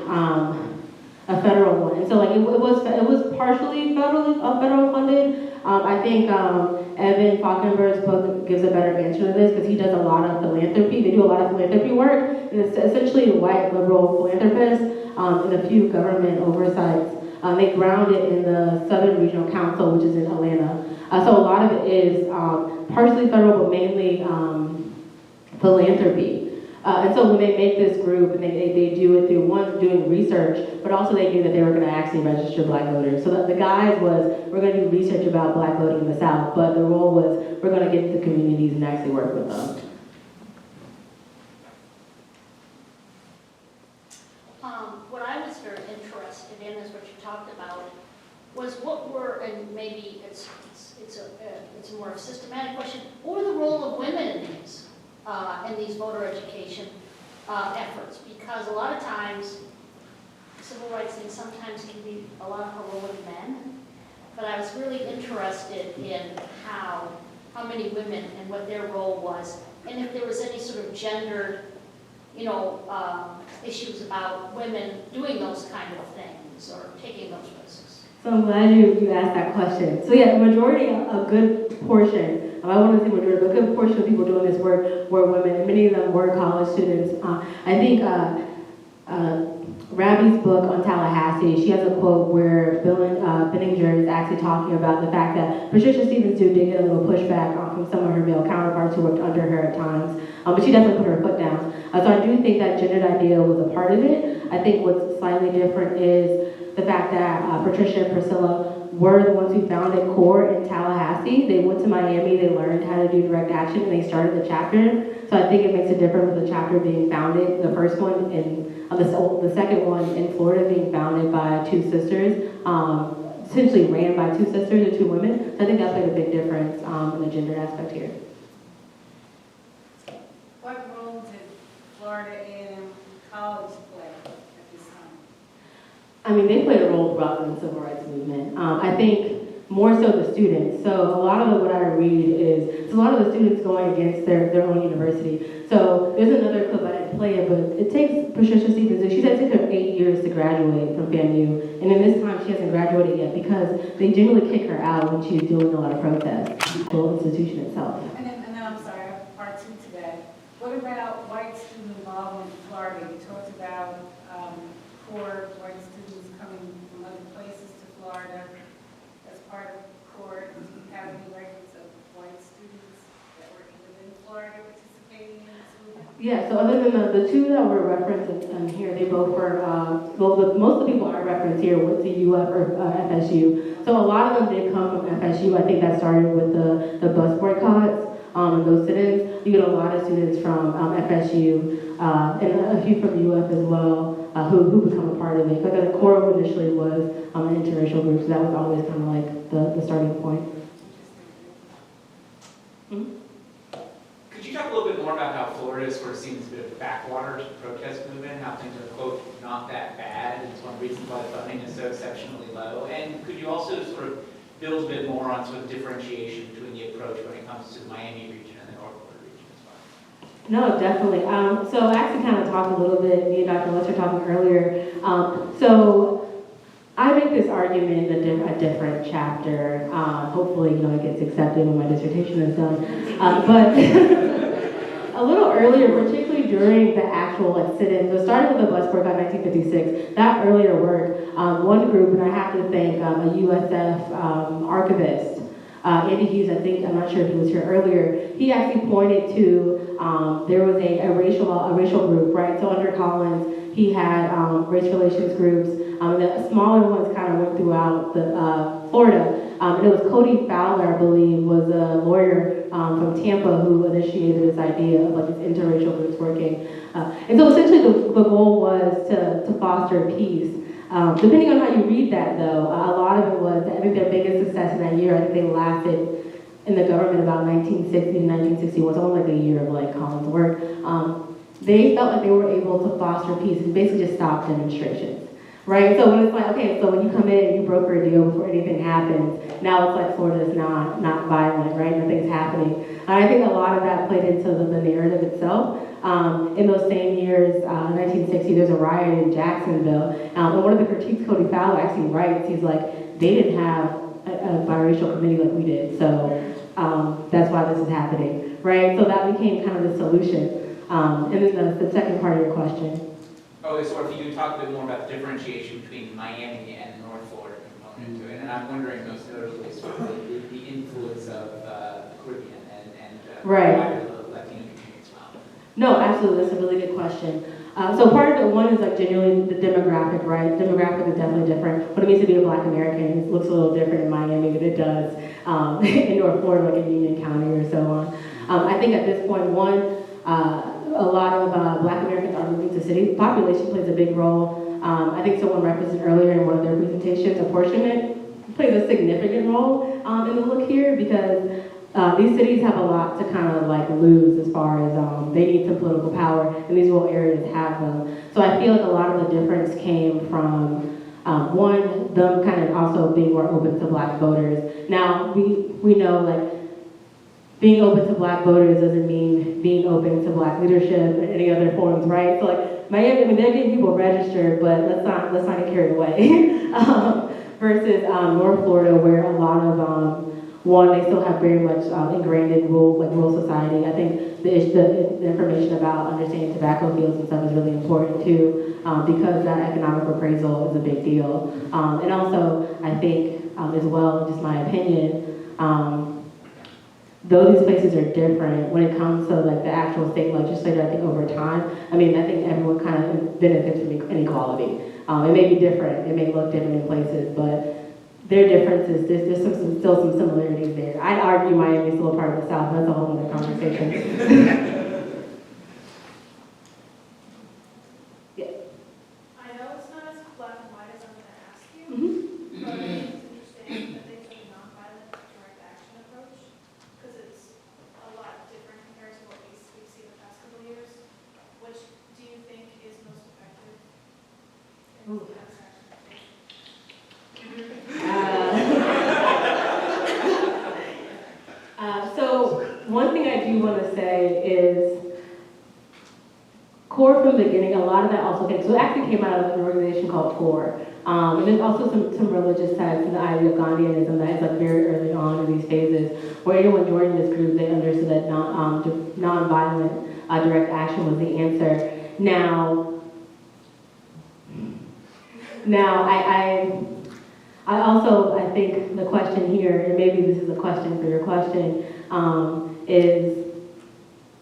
a federal one. And so like it was partially federal funded. I think Evan Falkenberg's book gives a better answer to this because he does a lot of philanthropy. They do a lot of philanthropy work, and it's essentially white liberal philanthropists and a few government oversights. They ground it in the Southern Regional Council, which is in Atlanta. So a lot of it is partially federal, but mainly philanthropy. And so when they make this group, and they do it through, one, doing research, but also they knew that they were going to actually register Black voters. So the guise was, we're going to do research about Black voting in the South, but the role was, we're going to get into communities and actually work with them. What I was very interested in is what you talked about, was what were, and maybe it's a more systematic question, what were the role of women in these voter education efforts? Because a lot of times, civil rights things sometimes can be a lot of heroic men, but I was really interested in how many women and what their role was, and if there was any sort of gendered, issues about women doing those kind of things or taking those risks? So I'm glad you asked that question. So yeah, the majority, a good portion, I wouldn't say majority, but a good portion of people doing this work were women, and many of them were college students. I think Rabbi's book on Tallahassee, she has a quote where Benninger is actually talking about the fact that Patricia Stevens did get a little pushback from some of her male counterparts who worked under her at times, but she definitely put her foot down. So I do think that gendered idea was a part of it. I think what's slightly different is the fact that Patricia and Priscilla were the ones who founded CORE in Tallahassee. They went to Miami, they learned how to do direct action, and they started the chapter. So I think it makes it different with the chapter being founded, the first one, and the second one in Florida being founded by two sisters, essentially ran by two sisters and two women. So I think that played a big difference in the gender aspect here. What role did Florida A&M College play at this time? I mean, they played a role throughout the civil rights movement. I think more so the students. So a lot of what I read is, it's a lot of the students going against their own university. So there's another clip I didn't play it, but it takes Patricia Stevens, she said it took her 8 years to graduate from FAMU, and in this time she hasn't graduated yet because they generally kick her out when she's doing a lot of protests, the institution itself. And then I'm sorry, I have part two to that. What about white student involvement in Florida? You talked about CORE, white students coming from other places to Florida as part of CORE. Do you have any records of white students that were within Florida participating in this movement? Yeah, so other than the two that were referenced here, they both were, most of the people I referenced here went to UF or FSU. So a lot of them did come from FSU. I think that started with the bus boycotts and those sit-ins. You get a lot of students from FSU and a few from UF as well who become a part of it. Because the core initially was an interracial group, so that was always kind of like the starting point. Mm-hmm. Could you talk a little bit more about how Florida sort of seems a bit of a backwater to the protest movement, how things are, quote, not that bad, and it's one reason why the funding is so exceptionally low? And could you also sort of build a bit more on sort of differentiation between the approach when it comes to the Miami region and the North Florida region as well? No, definitely. So I actually kind of talked a little bit, me and Dr. Lecture talking earlier. So I make this argument in a different chapter. Hopefully, it gets accepted when my dissertation is done. But a little earlier, particularly during the actual sit-ins, so starting with the bus boycott in 1956, that earlier work, one group, and I have to thank a USF archivist, Andy Hughes, I'm not sure if he was here earlier, he actually pointed to, there was a racial group, right? So under Collins, he had race relations groups, and the smaller ones kind of went throughout Florida. And it was Cody Fowler, I believe, was a lawyer from Tampa who initiated this idea of like these interracial groups working. And so essentially the goal was to foster peace. Depending on how you read that, though, a lot of it was, I think their biggest success in that year, I think they lasted in the government about 1960 to 1961, so only like a year of like Collins' work. They felt like they were able to foster peace and basically just stop demonstrations, right? So when it's like, okay, so when you come in and you broker a deal before anything happens, now it's like Florida's not violent, right? Nothing's happening. And I think a lot of that played into the narrative itself. In those same years, 1960, there's a riot in Jacksonville. And one of the critiques Cody Fowler actually writes, he's like, they didn't have a biracial committee like we did, so that's why this is happening, right? So that became kind of the solution. And then the second part of your question. Oh, so if you could talk a bit more about the differentiation between Miami and the North Florida component to it, and I'm wondering most notably sort of the influence of the Caribbean and right. wider the Latino community as well. No, absolutely, that's a really good question. So part of it, one is like genuinely the demographic, right? Demographic is definitely different. What it means to be a Black American, it looks a little different in Miami than it does in North Florida, like in Union County or so on. I think at this point, a lot of Black Americans are moving to cities. Population plays a big role. I think someone referenced it earlier in one of their presentations. Apportionment plays a significant role in the look here because these cities have a lot to kind of like lose as far as they need some political power, and these rural areas have them. So I feel like a lot of the difference came from one, them kind of also being more open to Black voters. Now we know like being open to black voters doesn't mean being open to black leadership and any other forms, right? So like Miami, I mean, they're getting people registered, but let's not get carried away. Versus North Florida, where a lot of they still have very much ingrained in rural society. I think the information about understanding tobacco fields and stuff is really important too, because that economic appraisal is a big deal. And also, I think as well, just my opinion, though these places are different when it comes to like the actual state legislature, I think over time, I mean, I think everyone kind of benefits from inequality. It may be different, it may look different in places, but their differences, there's still some similarities there. I'd argue Miami's still a part of the South, that's a whole other conversation. Yeah. I know it's not as black and white as I'm going to ask you, Mm-hmm. but I think it's interesting that they took a nonviolent direct action approach, because it's a lot different compared to what we've seen the past couple of years. Which do you think is most effective in the class action? So one thing I do want to say is CORE from the beginning, a lot of that also came, so it actually came out of an organization called CORE. And there's also some religious ties to the idea of Gandhianism that is like very early on in these phases, where anyone joining this group, they understood that nonviolent direct action was the answer. Now I also, I think the question here, and maybe this is a question for your question, is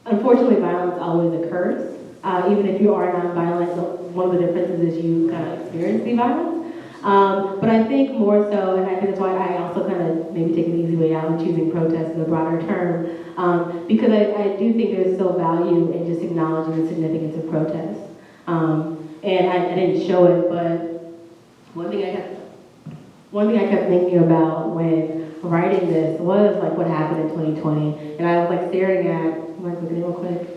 unfortunately violence always occurs. Even if you are nonviolent, one of the differences is you kind of experience the violence. But I think more so, and I think that's why I also kind of maybe take an easy way out in choosing protest as a broader term, because I do think there's still value in just acknowledging the significance of protest. And I didn't show it, but one thing I kept thinking about when writing this was like what happened in 2020, and I was like staring at, am I looking real quick?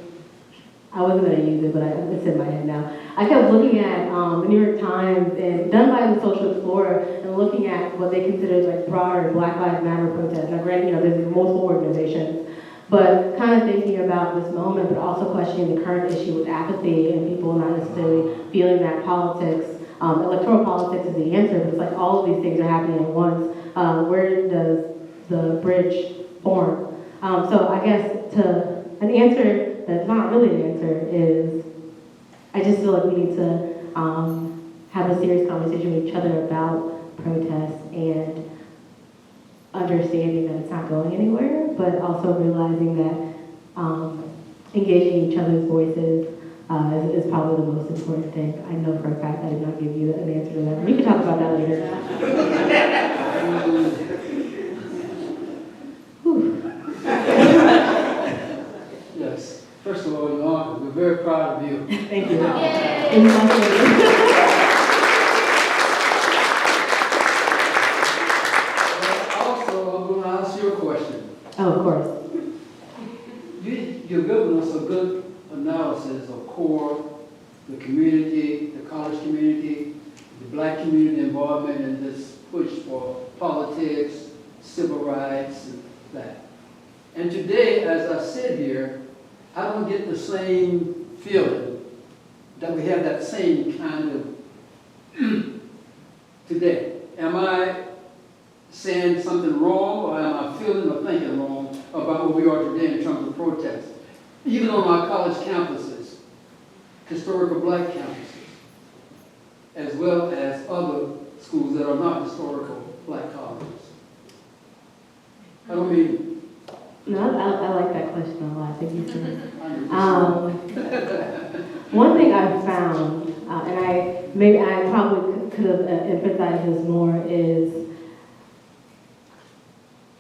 I wasn't going to use it, but it's in my head now. I kept looking at the New York Times and done by the Social Explorer and looking at what they considered like broader Black Lives Matter protests. Now granted, there's multiple organizations, but kind of thinking about this moment, but also questioning the current issue with apathy and people not necessarily feeling that politics, electoral politics is the answer, but it's like all of these things are happening at once. Where does the bridge form? So I guess an answer that's not really an answer is, I just feel like we need to have a serious conversation with each other about protests and understanding that it's not going anywhere, but also realizing that engaging each other's voices is probably the most important thing. I know for a fact I did not give you an answer to that. We can talk about that later. Yes. First of all, Your Honor, we're very proud of you. Thank you. Also, I'm going to ask you a question. Oh, of course. You've given us a good analysis of CORE, the community, the college community, the black community involvement in this push for politics, civil rights, and that. And today, as I sit here, I don't get the same feeling that we have that same kind of today. Am I saying something wrong, or am I feeling or thinking wrong about where we are today in terms of protest? Even on our college campuses, historical black campuses, as well as other schools that are not historical black colleges. I don't mean... No, I like that question a lot. Thank you, sir. One thing I've found, and I probably could have emphasized this more, is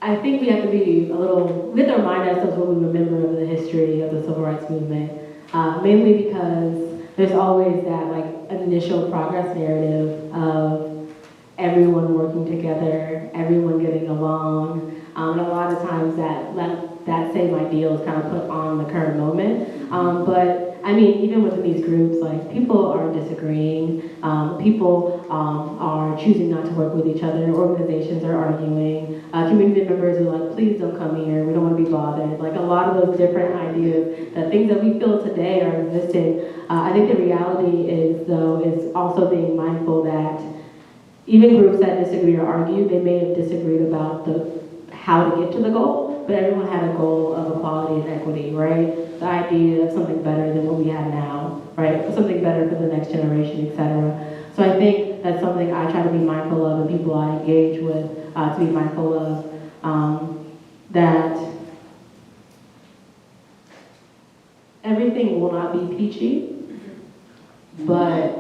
I think we have to be we have to remind ourselves what we remember of the history of the civil rights movement, mainly because there's always that like initial progress narrative of everyone working together, everyone getting along, and a lot of times that same ideal is kind of put on the current moment. But I mean, even within these groups, like, people are disagreeing, people are choosing not to work with each other, organizations are arguing, community members are like, please don't come here, we don't want to be bothered. Like, a lot of those different ideas, the things that we feel today are existing. I think the reality is, though, is also being mindful that even groups that disagree or argue, they may have disagreed about how to get to the goal, but everyone had a goal of equality and equity, right? The idea of something better than what we have now, right? Something better for the next generation, etc. So I think that's something I try to be mindful of, and people I engage with to be mindful of, that everything will not be peachy, but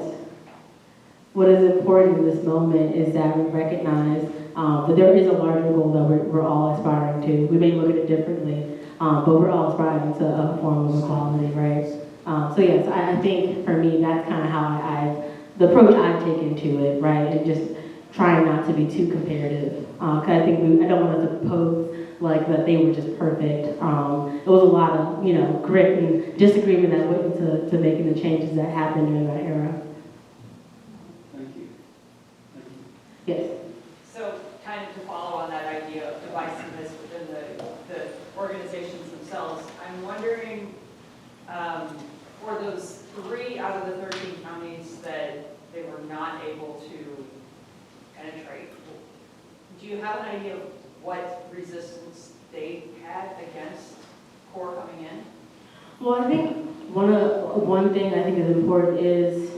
what is important in this moment is that we recognize that there is a larger goal that we're all aspiring to. We may look at it differently, but we're all aspiring to a form of equality, right? So yes, I think for me, that's kind of how the approach I've taken to it, right? And just trying not to be too comparative. Because I think I don't want to suppose like that they were just perfect. It was a lot of, grit and disagreement that went into making the changes that happened during that era. Thank you. Yes. So kind of to follow on that idea of divisiveness within the organizations themselves, I'm wondering, for those 3 out of the 13 counties that they were not able to penetrate, do you have an idea of what resistance they had against CORE coming in? Well, I think one thing I think is important is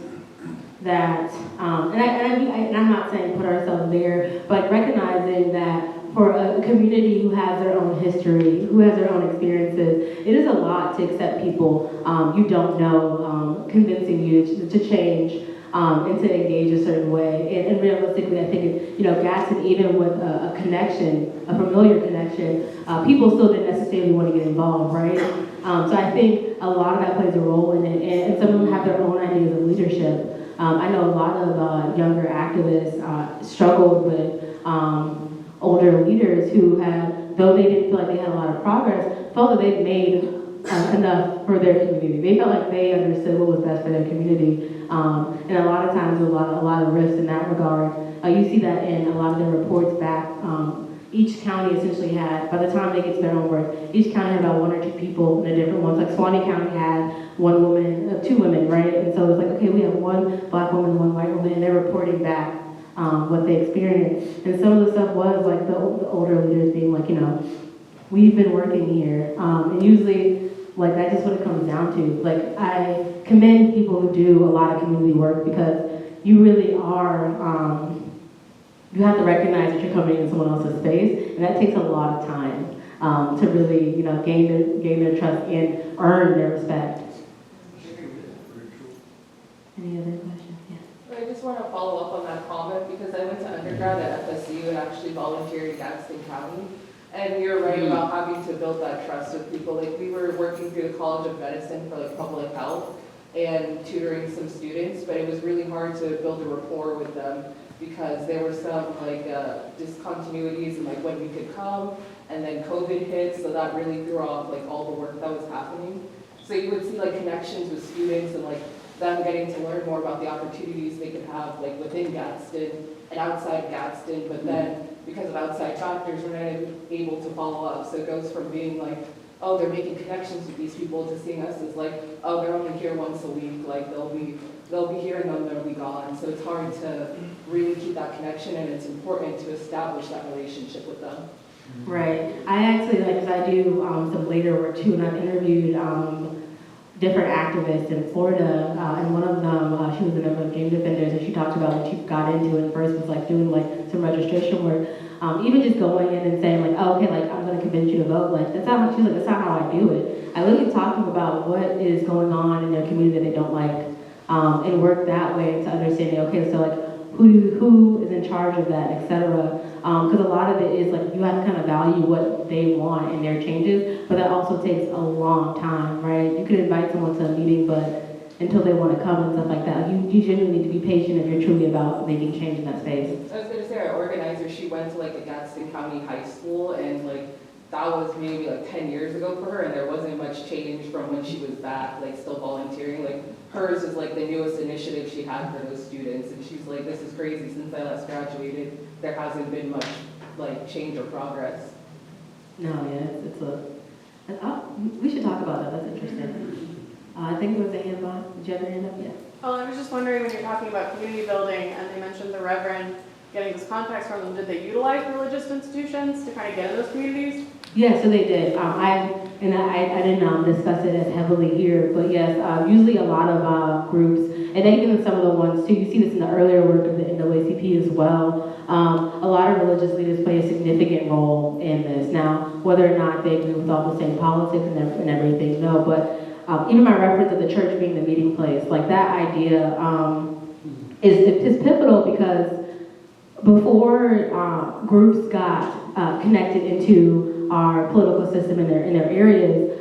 that, and I'm not saying put ourselves there, but recognizing that for a community who has their own history, who has their own experiences, it is a lot to accept people you don't know, convincing you to change and to engage a certain way. And realistically, I think, Gadsden, even with a connection, a familiar connection, people still didn't necessarily want to get involved, right? So I think a lot of that plays a role in it, and some of them have their own ideas of leadership. I know a lot of younger activists struggled with older leaders who had, though they didn't feel like they had a lot of progress, felt that they'd made enough for their community. They felt like they understood what was best for their community. And a lot of times there was a lot of risks in that regard. You see that in a lot of their reports back. Each county essentially had, by the time they get to their own work, each county had about 1 or 2 people in the different ones. Like Suwannee County had 1 woman, 2 women, right? And so it's like, okay, we have 1 black woman, 1 white woman, and they're reporting back what they experienced. And some of the stuff was like the older leaders being like, we've been working here. And usually, like, that's just what it comes down to. Like, I commend people who do a lot of community work because you really are, you have to recognize that you're coming into someone else's space, and that takes a lot of time to really, gain their trust and earn their respect. Any other questions? Yeah. I just want to follow up on that comment because I went to undergrad at FSU and actually volunteered in Gadsden County. And you're right about having to build that trust with people. Like, we were working through the College of Medicine for like public health and tutoring some students, but it was really hard to build a rapport with them because there were some like discontinuities in like when we could come, and then COVID hit, so that really threw off like all the work that was happening. So you would see like connections with students and like them getting to learn more about the opportunities they could have like within Gadsden and outside Gadsden, but then because of outside factors, we're not able to follow up. So it goes from being like, oh, they're making connections with these people to seeing us as like, oh, they're only here once a week, like they'll be here and then they'll be gone. So it's hard to really keep that connection, and it's important to establish that relationship with them. Right. I actually, like, because I do some later work too, and I've interviewed different activists in Florida, and one of them, she was a member of Game Defenders, and she talked about when she got into it first was like doing like some registration work, even just going in and saying like, oh, okay, like I'm gonna convince you to vote, like that's not, she's like, that's not how I do it. I literally talk to them about what is going on in their community that they don't like, and work that way to understanding, okay, so like who is in charge of that, etc. Because a lot of it is like you have to kind of value what they want in their changes, but that also takes a long time, right? You could invite someone to a meeting, but until they want to come and stuff like that, you genuinely need to be patient if you're truly about making change in that space. I was going to say our organizer, she went to like a Gadsden County high school, and like that was maybe like 10 years ago for her, and there wasn't much change from when she was back, like still volunteering. Like hers is like the newest initiative she had for those students, and she's like, this is crazy, since I last graduated, there hasn't been much like change or progress. No, we should talk about that, that's interesting. I think there was a hand on, did you have your hand up? Yeah. Oh, I was just wondering, when you're talking about community building, and they mentioned the Reverend getting those contacts from them, did they utilize religious institutions to kind of get in those communities? Yeah, so they did. I didn't discuss it as heavily here, but yes, usually a lot of groups, and even some of the ones too, you see this in the earlier work of the NAACP as well. A lot of religious leaders play a significant role in this. Now, whether or not they agree with all the same politics and everything, no, but even my reference of the church being the meeting place, like that idea is pivotal, because before groups got connected into our political system in their areas,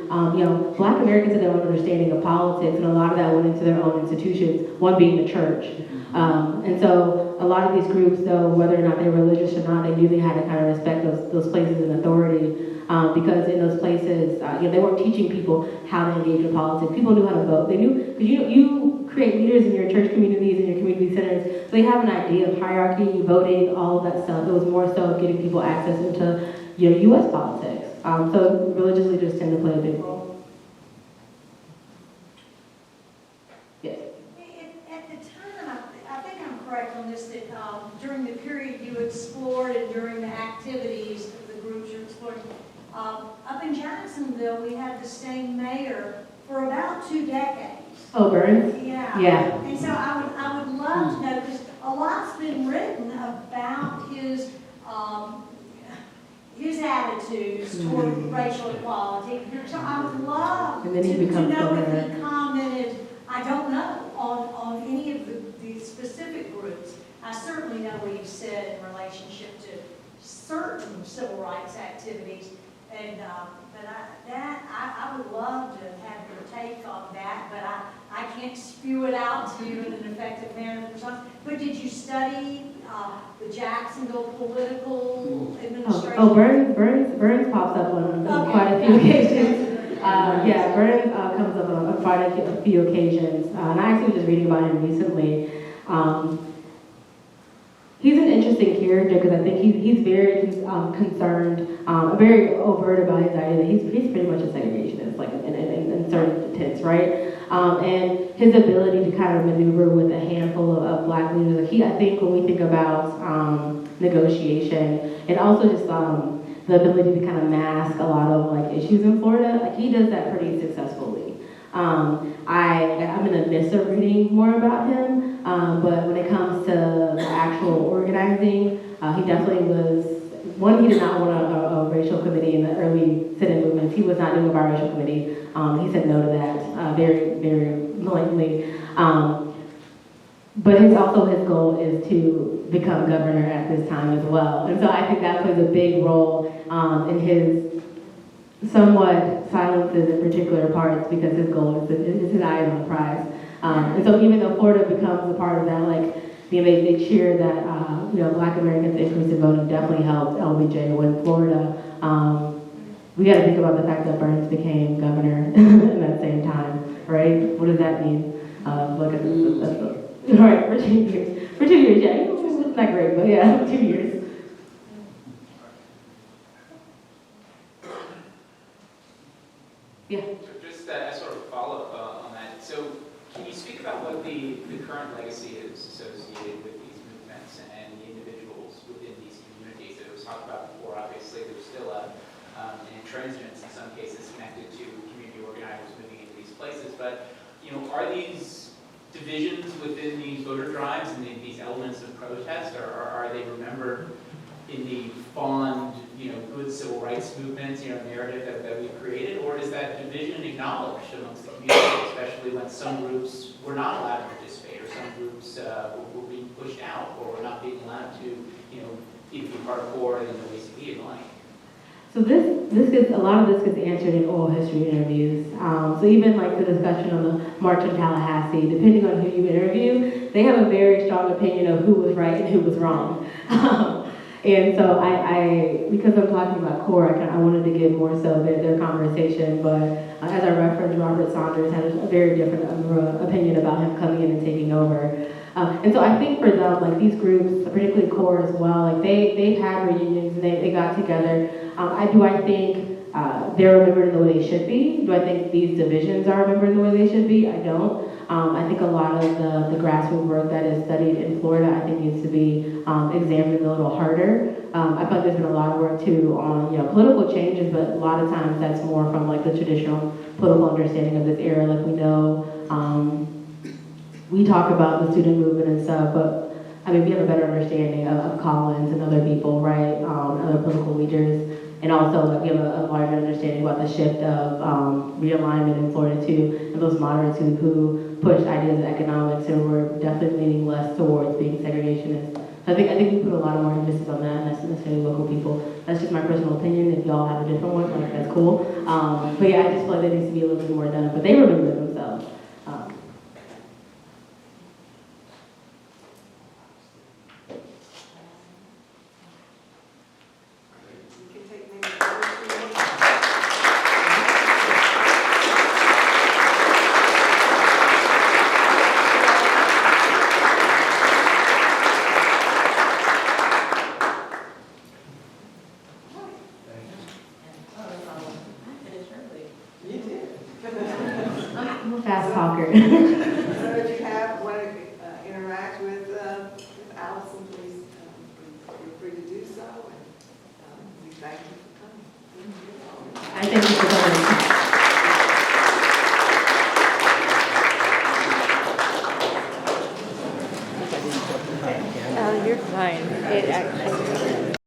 Black Americans had their own understanding of politics, and a lot of that went into their own institutions, one being the church. And so a lot of these groups, though, whether or not they were religious or not, they knew they had to kind of respect those places of authority, because in those places, they weren't teaching people how to engage in politics. People knew how to vote. They knew, because you create leaders in your church communities and your community centers, so they have an idea of hierarchy, voting, all of that stuff. It was more so of getting people access into U.S. politics. So religious leaders tend to play a big role. Yes. At the time, I think I'm correct on this, that during the period you explored and during the activities of the groups you're exploring, up in Jacksonville, we had the same mayor for about 2 decades. Oh, Burns? Yeah. Yeah. And so I would love to know, because a lot's been written about his attitudes toward racial equality. So I would love And then he to becomes know if governor. he commented, I don't know, on any of the specific groups. I certainly know what he said in relationship to certain civil rights activities. And but I would love to have your take on that, but I can't spew it out to you in an effective manner. But did you study the Jacksonville political administration? Oh, Burns pops up on quite a few occasions. Burns comes up on quite a few occasions. And I actually was just reading about him recently. He's an interesting character, because I think he's very concerned, very overt about his idea that he's pretty much a segregationist, like in certain sense, right? And his ability to kind of maneuver with a handful of Black leaders. Like I think when we think about negotiation, and also just the ability to kind of mask a lot of like issues in Florida, like he does that pretty successfully. I'm gonna miss reading more about him, but when it comes to the actual organizing, he definitely was, one, he did not want a racial committee in the early sit-in movements. He was not doing a biracial committee. He said no to that very, very blatantly. But his goal is to become governor at this time as well. And so I think that plays a big role in his somewhat silences in particular parts, because his goal is his eye on the prize. And so even though Florida becomes a part of that, like they cheer that Black Americans increase in voting definitely helped LBJ win Florida. We got to think about the fact that Burns became governor in that same time, right? What does that mean? Right, for 2 years. For 2 years, yeah. It's not great, but yeah, 2 years. Yeah. So just as sort of follow-up on that, so can you speak about what the current legacy is associated with these movements and the individuals within these communities? It was talked about before, obviously, there's still an intransigence in some cases connected to community organizers moving into these places, but are these divisions within these voter drives and these elements of protest, or are they remembered in the fond, good civil rights movement, narrative that we've created, or is that division acknowledged amongst the community, especially when some groups were not allowed to participate, or some groups were being pushed out, or were not being allowed to, either be part of CORE and the NAACP and like? So a lot of this gets answered in oral history interviews. So even like the discussion on the March on Tallahassee, depending on who you interview, they have a very strong opinion of who was right and who was wrong. And so because I'm talking about core, I wanted to get more so their conversation, but as I referenced, Robert Saunders had a very different opinion about him coming in and taking over. And so I think for them, like these groups, particularly core as well, like they've had reunions and they got together. Do I think they're remembered in the way they should be? Do I think these divisions are remembered in the way they should be? I don't. I think a lot of the grassroots work that is studied in Florida, I think needs to be examined a little harder. I feel like there's been a lot of work too on political changes, but a lot of times that's more from like the traditional political understanding of this era. Like we know, we talk about the student movement and stuff, but I mean we have a better understanding of Collins and other people, right? Other political leaders. And also, like, we have a larger understanding about the shift of realignment in Florida too, and those moderates who pushed ideas of economics and were definitely leaning less towards being segregationist. So I think we put a lot of more emphasis on that, and that's necessarily local people. That's just my personal opinion. If y'all have a different one, like that's cool. But yeah, I just feel like there needs to be a little bit more done. But they remember themselves. I'm a fast talker. So if you want to interact with Allison, please feel free to do so. And we thank you for coming. I thank you for coming. You're fine. It actually.